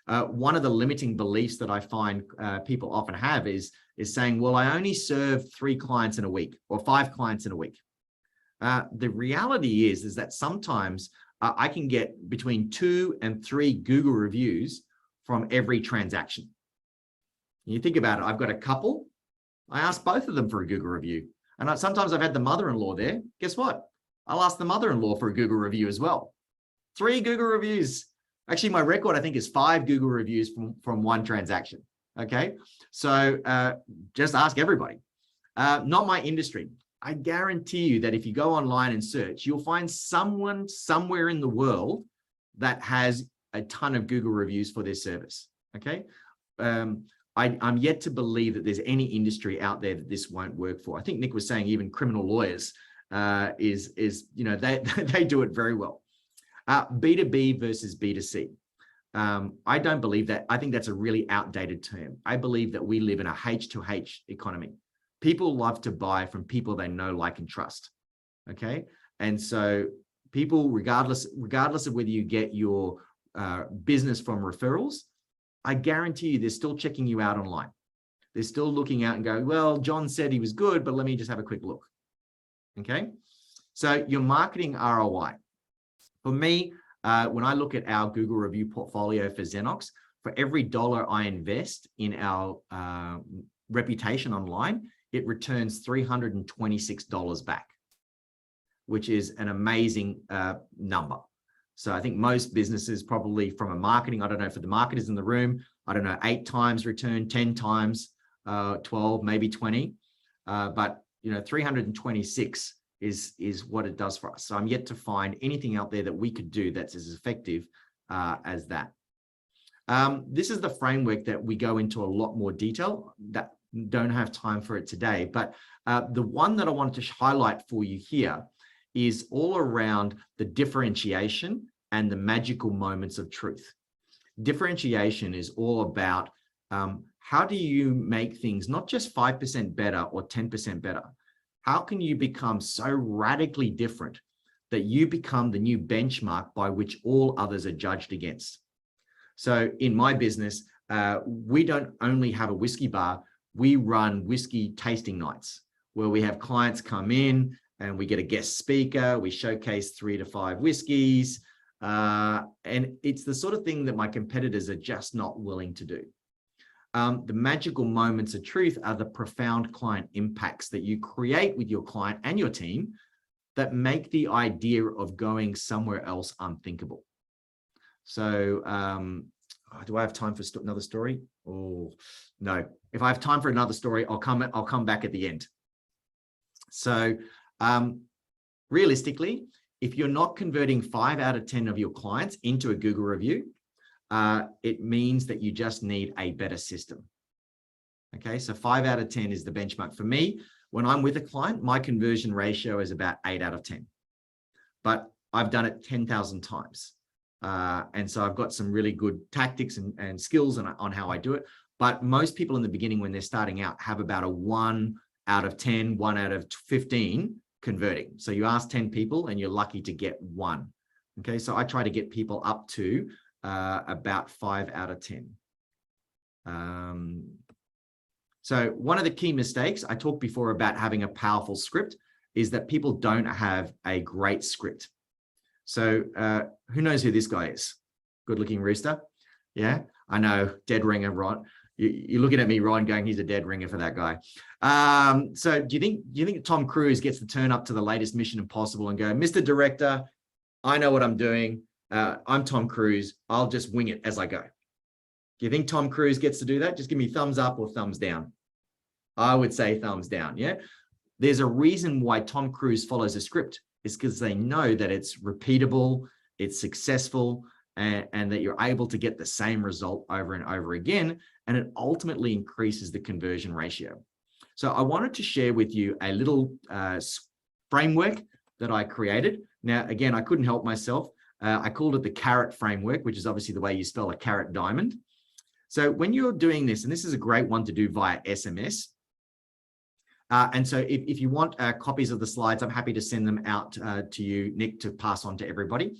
One of the limiting beliefs that I find people often have is saying, well, I only serve 3 clients in a week or 5 clients in a week. The reality is that sometimes I can get between 2 and 3 Google reviews from every transaction. You think about it, I've got a couple, I ask both of them for a Google review. And sometimes I've had the mother-in-law there. Guess what? I'll ask the mother-in-law for a Google review as well. 3 Google reviews. Actually, my record, I think, is 5 Google reviews from one transaction. Okay. So just ask everybody. Not my industry. I guarantee you that if you go online and search, you'll find someone somewhere in the world that has a ton of Google reviews for their service. Okay. I'm yet to believe that there's any industry out there that this won't work for. I think Nick was saying even criminal lawyers they do it very well. B2B versus B2C. I don't believe that. I think that's a really outdated term. I believe that we live in a H2H economy. People love to buy from people they know, like, and trust. Okay. And so people, regardless of whether you get your business from referrals, I guarantee you they're still checking you out online. They're still looking out and going, well, John said he was good, but let me just have a quick look. Okay. So your marketing ROI. For me, when I look at our Google review portfolio for Xenox, for every dollar I invest in our reputation online, it returns $326 back, which is an amazing number. So I think most businesses probably from a marketing, I don't know, for the marketers in the room, I don't know, 8 times return, 10 times, 12, maybe 20. But 326 is what it does for us. So I'm yet to find anything out there that we could do that's as effective as that. This is the framework that we go into a lot more detail. That don't have time for it today, but the one that I wanted to highlight for you here is all around the differentiation and the magical moments of truth. Differentiation is all about how do you make things not just 5% better or 10% better? How can you become so radically different that you become the new benchmark by which all others are judged against? So in my business, we don't only have a whiskey bar, we run whiskey tasting nights where we have clients come in and we get a guest speaker, we showcase 3 to 5 whiskeys, and it's the sort of thing that my competitors are just not willing to do. The magical moments of truth are the profound client impacts that you create with your client and your team that make the idea of going somewhere else unthinkable. So do I have time for another story? Oh, no. If I have time for another story, I'll come back at the end. So realistically, if you're not converting 5 out of 10 of your clients into a Google review, it means that you just need a better system. Okay, so 5 out of 10 is the benchmark. For me, when I'm with a client, my conversion ratio is about 8 out of 10. But I've done it 10,000 times. And so I've got some really good tactics and skills on how I do it. But most people in the beginning, when they're starting out, have about a 1 out of 10, 1 out of 15 converting. So you ask 10 people and you're lucky to get 1. Okay, so I try to get people up to about 5 out of 10. So one of the key mistakes I talked before about having a powerful script is that people don't have a great script. So who knows who this guy is? Good looking rooster. Yeah, I know, dead ringer, Ron. You're looking at me, Ron, going, he's a dead ringer for that guy. So do you think Tom Cruise gets to turn up to the latest Mission Impossible and go, Mr. Director, I know what I'm doing. I'm Tom Cruise. I'll just wing it as I go. Do you think Tom Cruise gets to do that? Just give me thumbs up or thumbs down. I would say thumbs down. Yeah. There's a reason why Tom Cruise follows a script. It's because they know that it's repeatable, it's successful, and that you're able to get the same result over and over again. And it ultimately increases the conversion ratio. So I wanted to share with you a little framework that I created. Now, again, I couldn't help myself. I called it the carrot framework, which is obviously the way you spell a carrot diamond. So when you're doing this, and this is a great one to do via SMS. And so if you want copies of the slides, I'm happy to send them out to you, Nick, to pass on to everybody.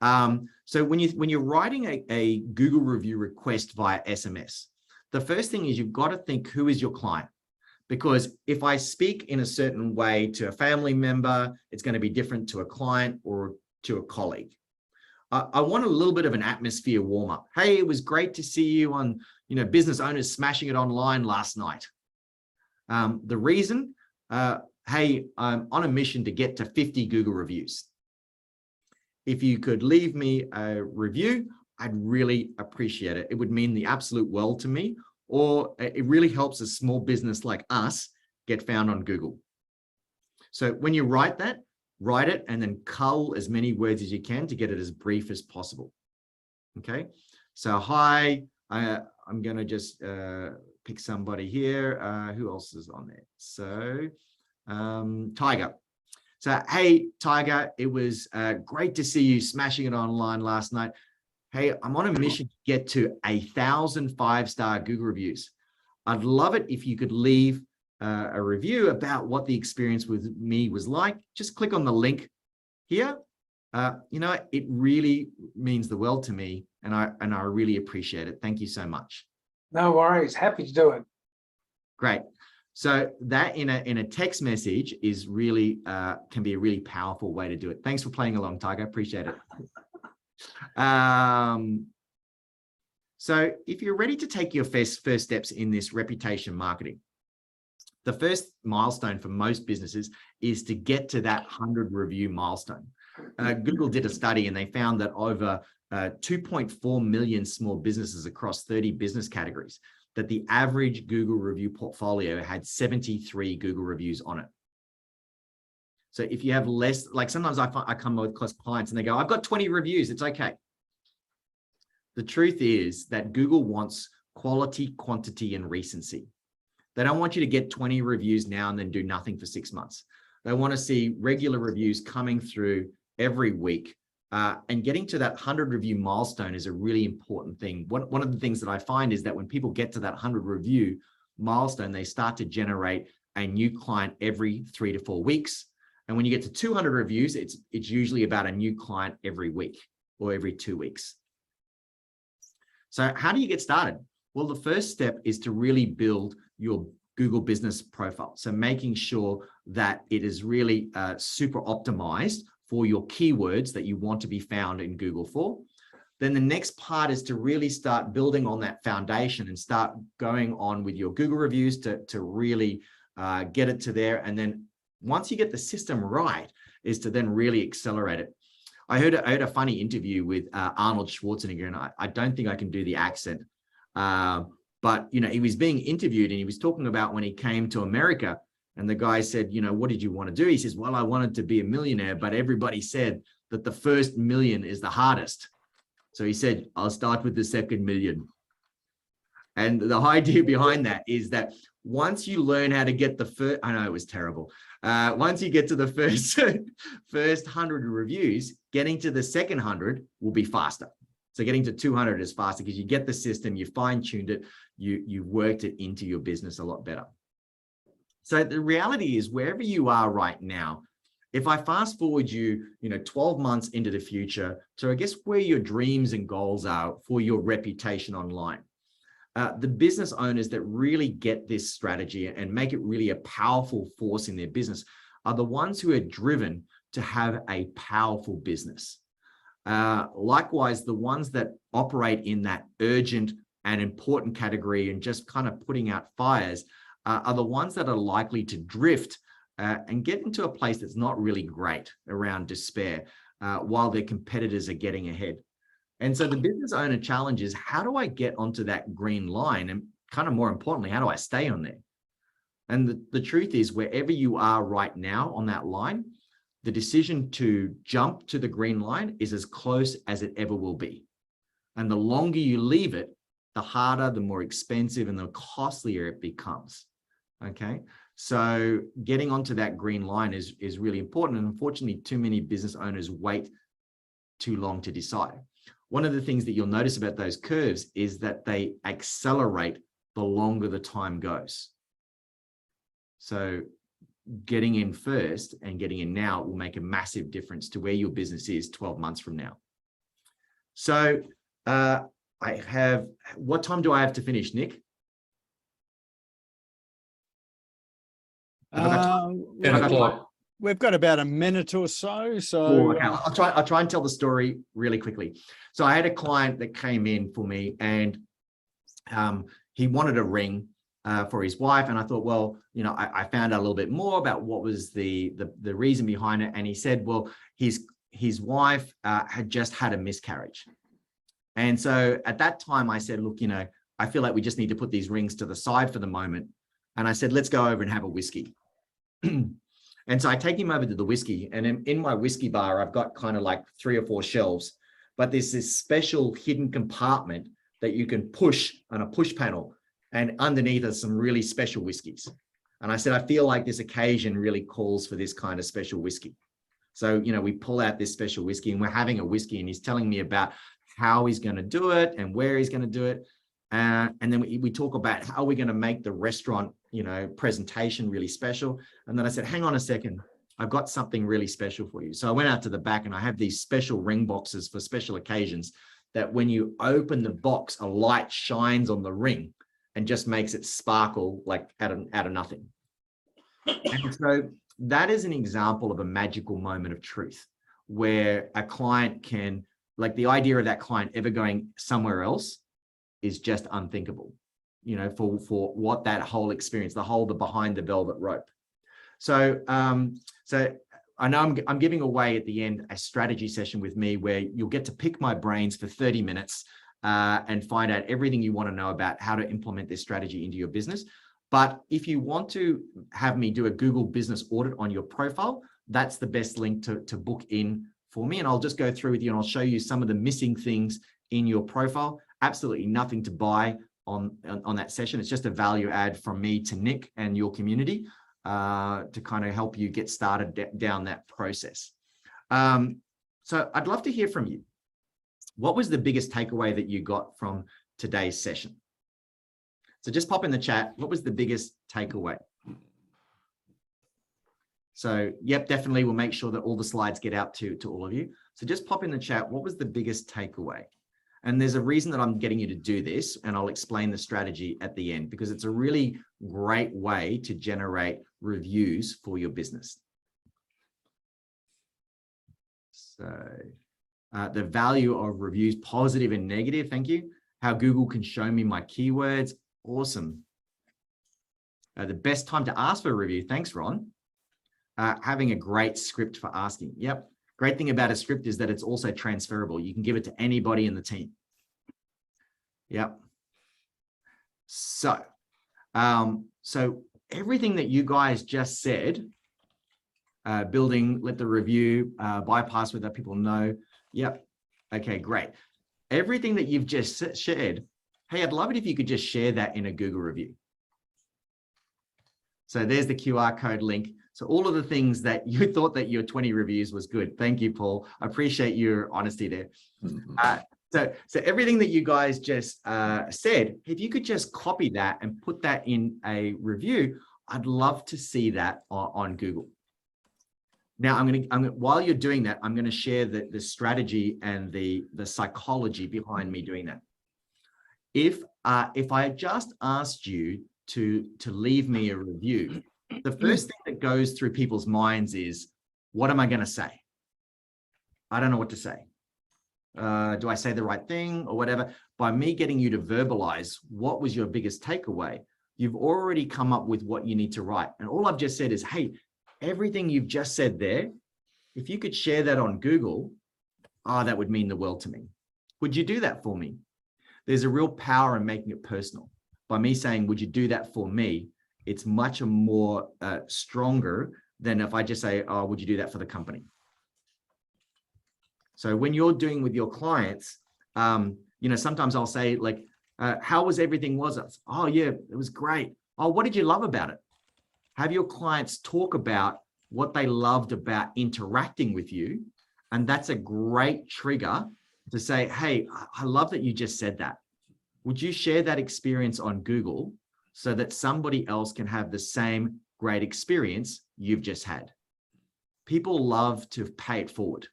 So when you're writing a Google review request via SMS, the first thing is you've got to think, who is your client? Because if I speak in a certain way to a family member, it's going to be different to a client or to a colleague. I want a little bit of an atmosphere warm up. Hey, it was great to see you on, Business Owners Smashing It Online last night. The reason, hey, I'm on a mission to get to 50 Google reviews. If you could leave me a review, I'd really appreciate it. It would mean the absolute world to me, or it really helps a small business like us get found on Google. So when you write that, write it and then cull as many words as you can to get it as brief as possible. Okay, so hi, I'm going to just pick somebody here. Who else is on there? So Tiger. So, hey, Tiger, it was great to see you smashing it online last night. Hey, I'm on a mission to get to 1,000 5-star Google reviews. I'd love it if you could leave a review about what the experience with me was like. Just click on the link here. It really means the world to me, and I really appreciate it. Thank you so much. No worries. Happy to do it. Great. So that in a text message is really can be a really powerful way to do it. Thanks for playing along, Tiger. Appreciate it. So if you're ready to take your first steps in this reputation marketing, the first milestone for most businesses is to get to that 100 review milestone. Google did a study and they found that over 2.4 million small businesses across 30 business categories, that the average Google review portfolio had 73 Google reviews on it. So if you have less, like sometimes I come with clients and they go, I've got 20 reviews, it's okay. The truth is that Google wants quality, quantity, and recency. They don't want you to get 20 reviews now and then do nothing for 6 months. They want to see regular reviews coming through every week. And getting to that 100 review milestone is a really important thing. One of the things that I find is that when people get to that 100 review milestone, they start to generate a new client every 3 to 4 weeks. And when you get to 200 reviews, it's usually about a new client every week or every 2 weeks. So how do you get started? Well, the first step is to really build your Google business profile. So making sure that it is really super optimized for your keywords that you want to be found in Google for. Then the next part is to really start building on that foundation and start going on with your Google reviews to really get it to there. And then once you get the system right, is to then really accelerate it. I heard a funny interview with Arnold Schwarzenegger, and I don't think I can do the accent, but he was being interviewed and he was talking about when he came to America, and the guy said, what did you want to do? He says, well, I wanted to be a millionaire, but everybody said that the first million is the hardest. So he said, I'll start with the second million. And the idea behind that is that once you learn how to get the first, I know it was terrible. Once you get to the first 100 reviews, getting to the second 100 will be faster. So getting to 200 is faster because you get the system, you fine-tuned it, you've worked it into your business a lot better. So the reality is wherever you are right now, if I fast forward you, 12 months into the future, so I guess where your dreams and goals are for your reputation online, the business owners that really get this strategy and make it really a powerful force in their business are the ones who are driven to have a powerful business. Likewise, the ones that operate in that urgent and important category and just kind of putting out fires are the ones that are likely to drift and get into a place that's not really great around despair while their competitors are getting ahead. And so the business owner challenge is, how do I get onto that green line? And kind of more importantly, how do I stay on there? And the truth is, wherever you are right now on that line, the decision to jump to the green line is as close as it ever will be. And the longer you leave it, the harder, the more expensive, and the costlier it becomes. Okay. So getting onto that green line is really important. And unfortunately, too many business owners wait too long to decide. One of the things that you'll notice about those curves is that they accelerate the longer the time goes. So getting in first and getting in now will make a massive difference to where your business is 12 months from now. So what time do I have to finish, Nick? We've got about a minute or so. Okay. I'll try and tell the story really quickly. So I had a client that came in for me, and he wanted a ring for his wife. And I thought, well, I found out a little bit more about what was the reason behind it. And he said, well, his wife had just had a miscarriage. And so at that time I said, look, I feel like we just need to put these rings to the side for the moment. And I said, let's go over and have a whiskey. And so I take him over to the whiskey, and in my whiskey bar, I've got kind of like 3 or 4 shelves, but there's this special hidden compartment that you can push on a push panel, and underneath are some really special whiskeys. And I said, I feel like this occasion really calls for this kind of special whiskey. So, we pull out this special whiskey and we're having a whiskey, and he's telling me about how he's going to do it and where he's going to do it. And then we talk about how we're going to make the restaurant, presentation really special. And then I said, hang on a second, I've got something really special for you. So I went out to the back, and I have these special ring boxes for special occasions that when you open the box, a light shines on the ring and just makes it sparkle like out of nothing. And so that is an example of a magical moment of truth where a client can, like, the idea of that client ever going somewhere else is just unthinkable, for what that whole experience, the behind the velvet rope. So, so I know I'm giving away at the end a strategy session with me where you'll get to pick my brains for 30 minutes and find out everything you want to know about how to implement this strategy into your business. But if you want to have me do a Google business audit on your profile, that's the best link to book in for me. And I'll just go through with you and I'll show you some of the missing things in your profile. Absolutely nothing to buy on that session. It's just a value add from me to Nick and your community to kind of help you get started down that process. So I'd love to hear from you. What was the biggest takeaway that you got from today's session? So just pop in the chat. What was the biggest takeaway? So yep, definitely we'll make sure that all the slides get out to all of you. So just pop in the chat, what was the biggest takeaway? And there's a reason that I'm getting you to do this, and I'll explain the strategy at the end, because it's a really great way to generate reviews for your business. So the value of reviews, positive and negative, thank you. How Google can show me my keywords, awesome. The best time to ask for a review, thanks Ron. Having a great script for asking, yep. Great thing about a script is that it's also transferable. You can give it to anybody in the team. Yep. So, so everything that you guys just said, building, let the review, bypass with that people know. Yep. Okay, great. Everything that you've just shared, hey, I'd love it if you could just share that in a Google review. So there's the QR code link. So all of the things that you thought that your 20 reviews was good. Thank you, Paul. I appreciate your honesty there. So everything that you guys just said, if you could just copy that and put that in a review, I'd love to see that on Google. Now, while you're doing that, I'm going to share the strategy and the psychology behind me doing that. If I just asked you to leave me a review, the first thing that goes through people's minds is, what am I going to say? I don't know what to say. Do I say the right thing or whatever? By me getting you to verbalize what was your biggest takeaway, you've already come up with what you need to write. And all I've just said is, hey, everything you've just said there, if you could share that on Google, that would mean the world to me. Would you do that for me? There's a real power in making it personal. By me saying, would you do that for me? It's much more stronger than if I just say, oh, would you do that for the company? So when you're doing with your clients, sometimes I'll say like, how was everything was it? Oh yeah, it was great. Oh, what did you love about it? Have your clients talk about what they loved about interacting with you. And that's a great trigger to say, hey, I love that you just said that. Would you share that experience on Google so that somebody else can have the same great experience you've just had? People love to pay it forward.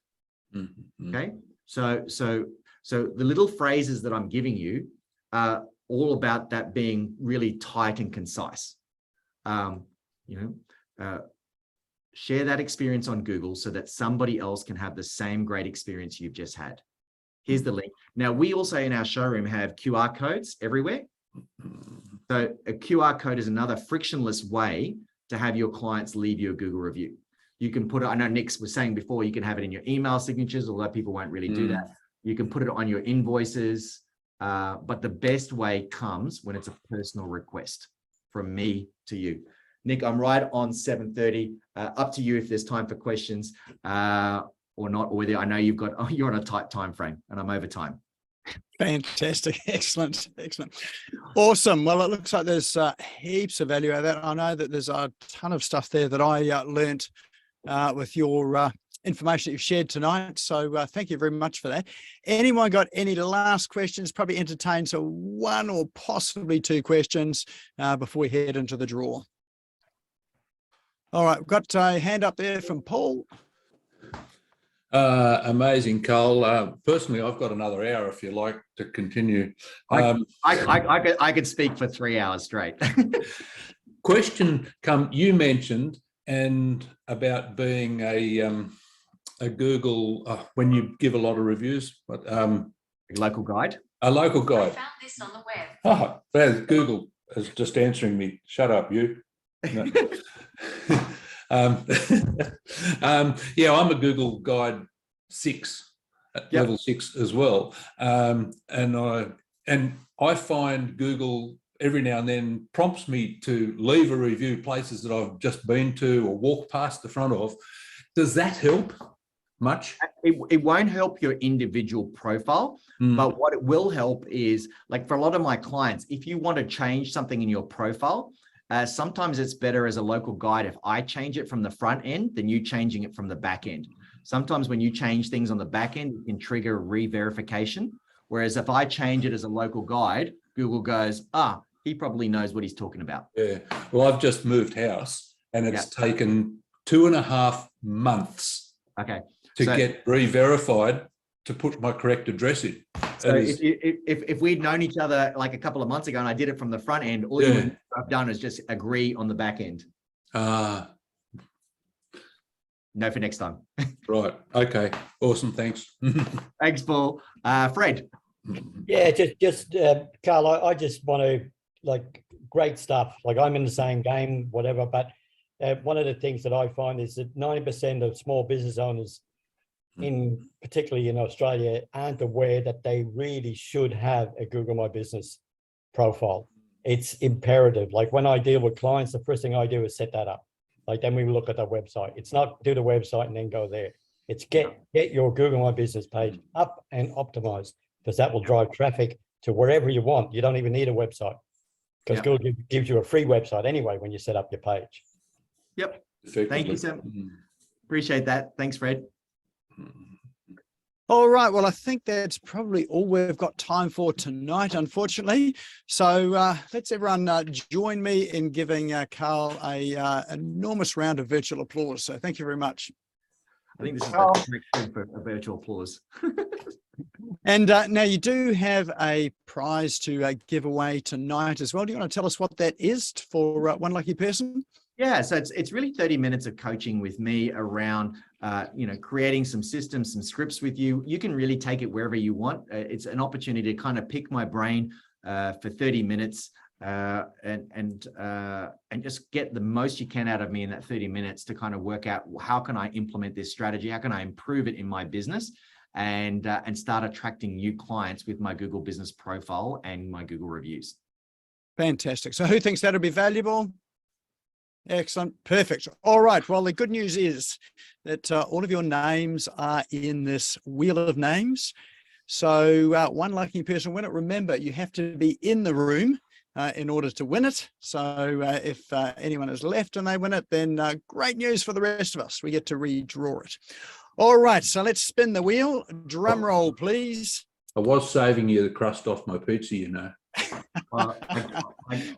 Mm-hmm. Okay. So the little phrases that I'm giving you are all about that being really tight and concise. Share that experience on Google so that somebody else can have the same great experience you've just had. Here's the link. Now, we also in our showroom have QR codes everywhere. So a QR code is another frictionless way to have your clients leave you a Google review. You can put it, I know Nick was saying before, you can have it in your email signatures, although people won't really do that. You can put it on your invoices, but the best way comes when it's a personal request from me to you. Nick, I'm right on 7:30. Up to you if there's time for questions or not, or whether I know you're on a tight time frame and I'm over time. Fantastic. Excellent. Awesome. Well, it looks like there's heaps of value out of that. I know that there's a ton of stuff there that I learned with your information that you've shared tonight. So thank you very much for that. Anyone got any last questions? Probably entertain so one or possibly two questions before we head into the draw. All right, we've got a hand up there from Paul. Amazing, Karl. Personally, I've got another hour if you like to continue. I could speak for 3 hours straight. Question you mentioned and about being a Google when you give a lot of reviews, but a local guide. A local guide. I found this on the web. Oh, Google is just answering me. Shut up, you. No. Yeah, I'm a Google Guide 6, level 6 as well, and I find Google every now and then prompts me to leave a review places that I've just been to or walked past the front of. Does that help much? It won't help your individual profile, but what it will help is, like for a lot of my clients, if you want to change something in your profile, sometimes it's better as a local guide if I change it from the front end than you changing it from the back end. Sometimes when you change things on the back end, it can trigger re-verification. Whereas if I change it as a local guide, Google goes, he probably knows what he's talking about. Yeah. Well, I've just moved house and it's taken 2.5 months Okay. to get re-verified to put my correct address in. So if we'd known each other like a couple of months ago and I did it from the front end, all you would have done is just agree on the back end. No for next time. Right. Okay. Awesome. Thanks. Thanks, Paul. Fred. Yeah, just Carl, I just want to, like, great stuff. Like, I'm in the same game, whatever, but one of the things that I find is that 90% of small business owners particularly in Australia aren't aware that they really should have a Google My Business profile. It's imperative. Like, when I deal with clients, the first thing I do is set that up. Like, then we look at their website. It's not do the website and then go there. It's get your Google My Business page up and optimized, because that will drive traffic to wherever you want. You don't even need a website, because Google gives you a free website anyway when you set up your page. Yep. Thank you, Sam. Appreciate that. Thanks, Fred. All right. Well, I think that's probably all we've got time for tonight, unfortunately. So let's everyone join me in giving Karl an enormous round of virtual applause. So thank you very much. I think this is the correct thing for a virtual applause. And now you do have a prize to give away tonight as well. Do you want to tell us what that is for one lucky person? Yeah, so it's really 30 minutes of coaching with me around, creating some systems, some scripts with you. You can really take it wherever you want. It's an opportunity to kind of pick my brain for 30 minutes and just get the most you can out of me in that 30 minutes to kind of work out how can I implement this strategy? How can I improve it in my business? And start attracting new clients with my Google business profile and my Google reviews. Fantastic. So who thinks that'll be valuable? Excellent. Perfect. All right. Well, the good news is that all of your names are in this wheel of names. So one lucky person win it. Remember, you have to be in the room in order to win it. So if anyone is left and they win it, then great news for the rest of us. We get to redraw it. All right. So let's spin the wheel. Drum roll, please. I was saving you the crust off my pizza, you know. Well,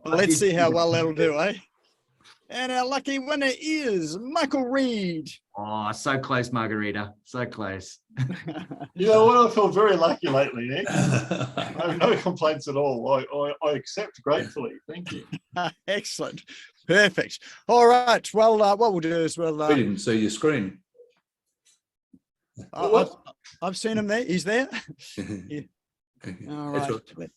let's see how well that'll do, eh? And our lucky winner is Michael Reed. Oh, so close, Margarita. So close. You know what? I feel very lucky lately, Nick. I have no complaints at all. I accept gratefully. Thank you. Excellent. Perfect. All right. Well, what we'll do is we'll... we didn't see your screen. I've seen him there. He's there. Yeah. All right.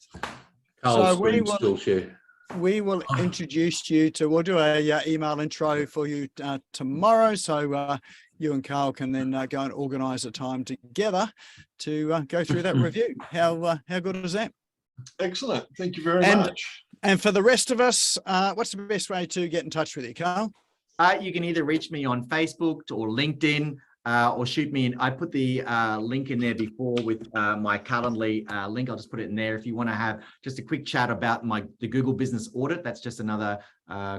Karl's screen still share. We will introduce you to, we'll do a email intro for you tomorrow. So you and Karl can then go and organise a time together to go through that review. How good is that? Excellent. Thank you very much. And for the rest of us, what's the best way to get in touch with you, Karl? You can either reach me on Facebook or LinkedIn. Or shoot me in. I put the link in there before with my Calendly link. I'll just put it in there. If you want to have just a quick chat about the Google Business Audit, that's just another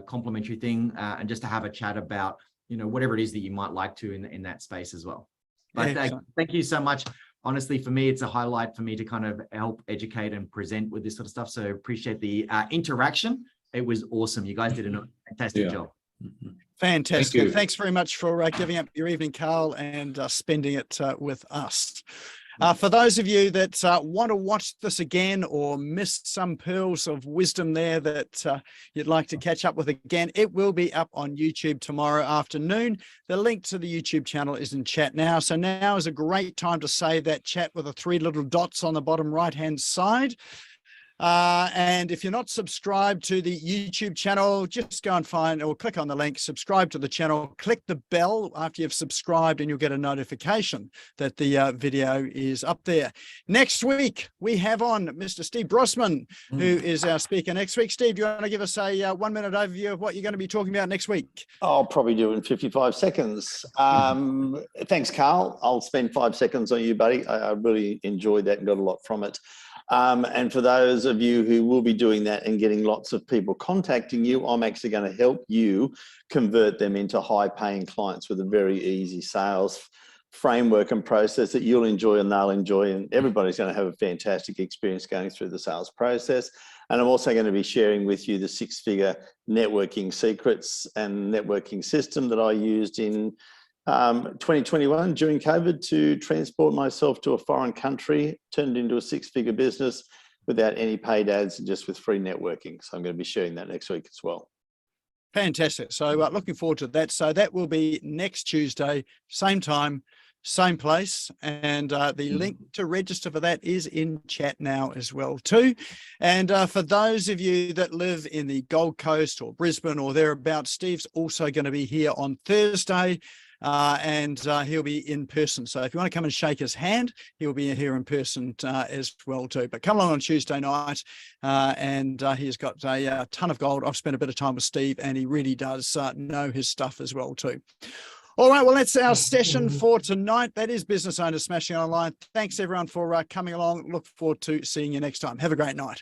complimentary thing, and just to have a chat about whatever it is that you might like to in that space as well. But thank you so much. Honestly, for me, it's a highlight for me to kind of help educate and present with this sort of stuff. So appreciate the interaction. It was awesome. You guys did a fantastic job. Fantastic. Thanks very much for giving up your evening, Karl, and spending it with us. For those of you that want to watch this again or missed some pearls of wisdom there that you'd like to catch up with again, it will be up on YouTube tomorrow afternoon. The link to the YouTube channel is in chat now. So now is a great time to save that chat with the 3 little dots on the bottom right-hand side. And if you're not subscribed to the YouTube channel, just go and find or click on the link, subscribe to the channel, click the bell after you've subscribed, and you'll get a notification that the video is up there. Next week, we have on Mr. Steve Brossman, who is our speaker next week. Steve, do you want to give us a 1-minute overview of what you're going to be talking about next week? I'll probably do it in 55 seconds. Thanks, Karl. I'll spend 5 seconds on you, buddy. I really enjoyed that and got a lot from it. And for those of you who will be doing that and getting lots of people contacting you, I'm actually going to help you convert them into high-paying clients with a very easy sales framework and process that you'll enjoy and they'll enjoy, and everybody's going to have a fantastic experience going through the sales process. And I'm also going to be sharing with you the 6-figure networking secrets and networking system that I used in 2021 during COVID to transport myself to a foreign country, turned into a 6-figure business without any paid ads and just with free networking. So I'm going to be sharing that next week as well. Fantastic. So looking forward to that. So that will be next Tuesday, same time, same place. And the link to register for that is in chat now as well too. And for those of you that live in the Gold Coast or Brisbane or thereabouts, Steve's also going to be here on Thursday. And he'll be in person. So if you want to come and shake his hand, he'll be here in person as well too. But come along on Tuesday night, and he's got a ton of gold. I've spent a bit of time with Steve, and he really does know his stuff as well too. All right, well, that's our session for tonight. That is Business Owners Smashing Online. Thanks everyone for coming along. Look forward to seeing you next time. Have a great night.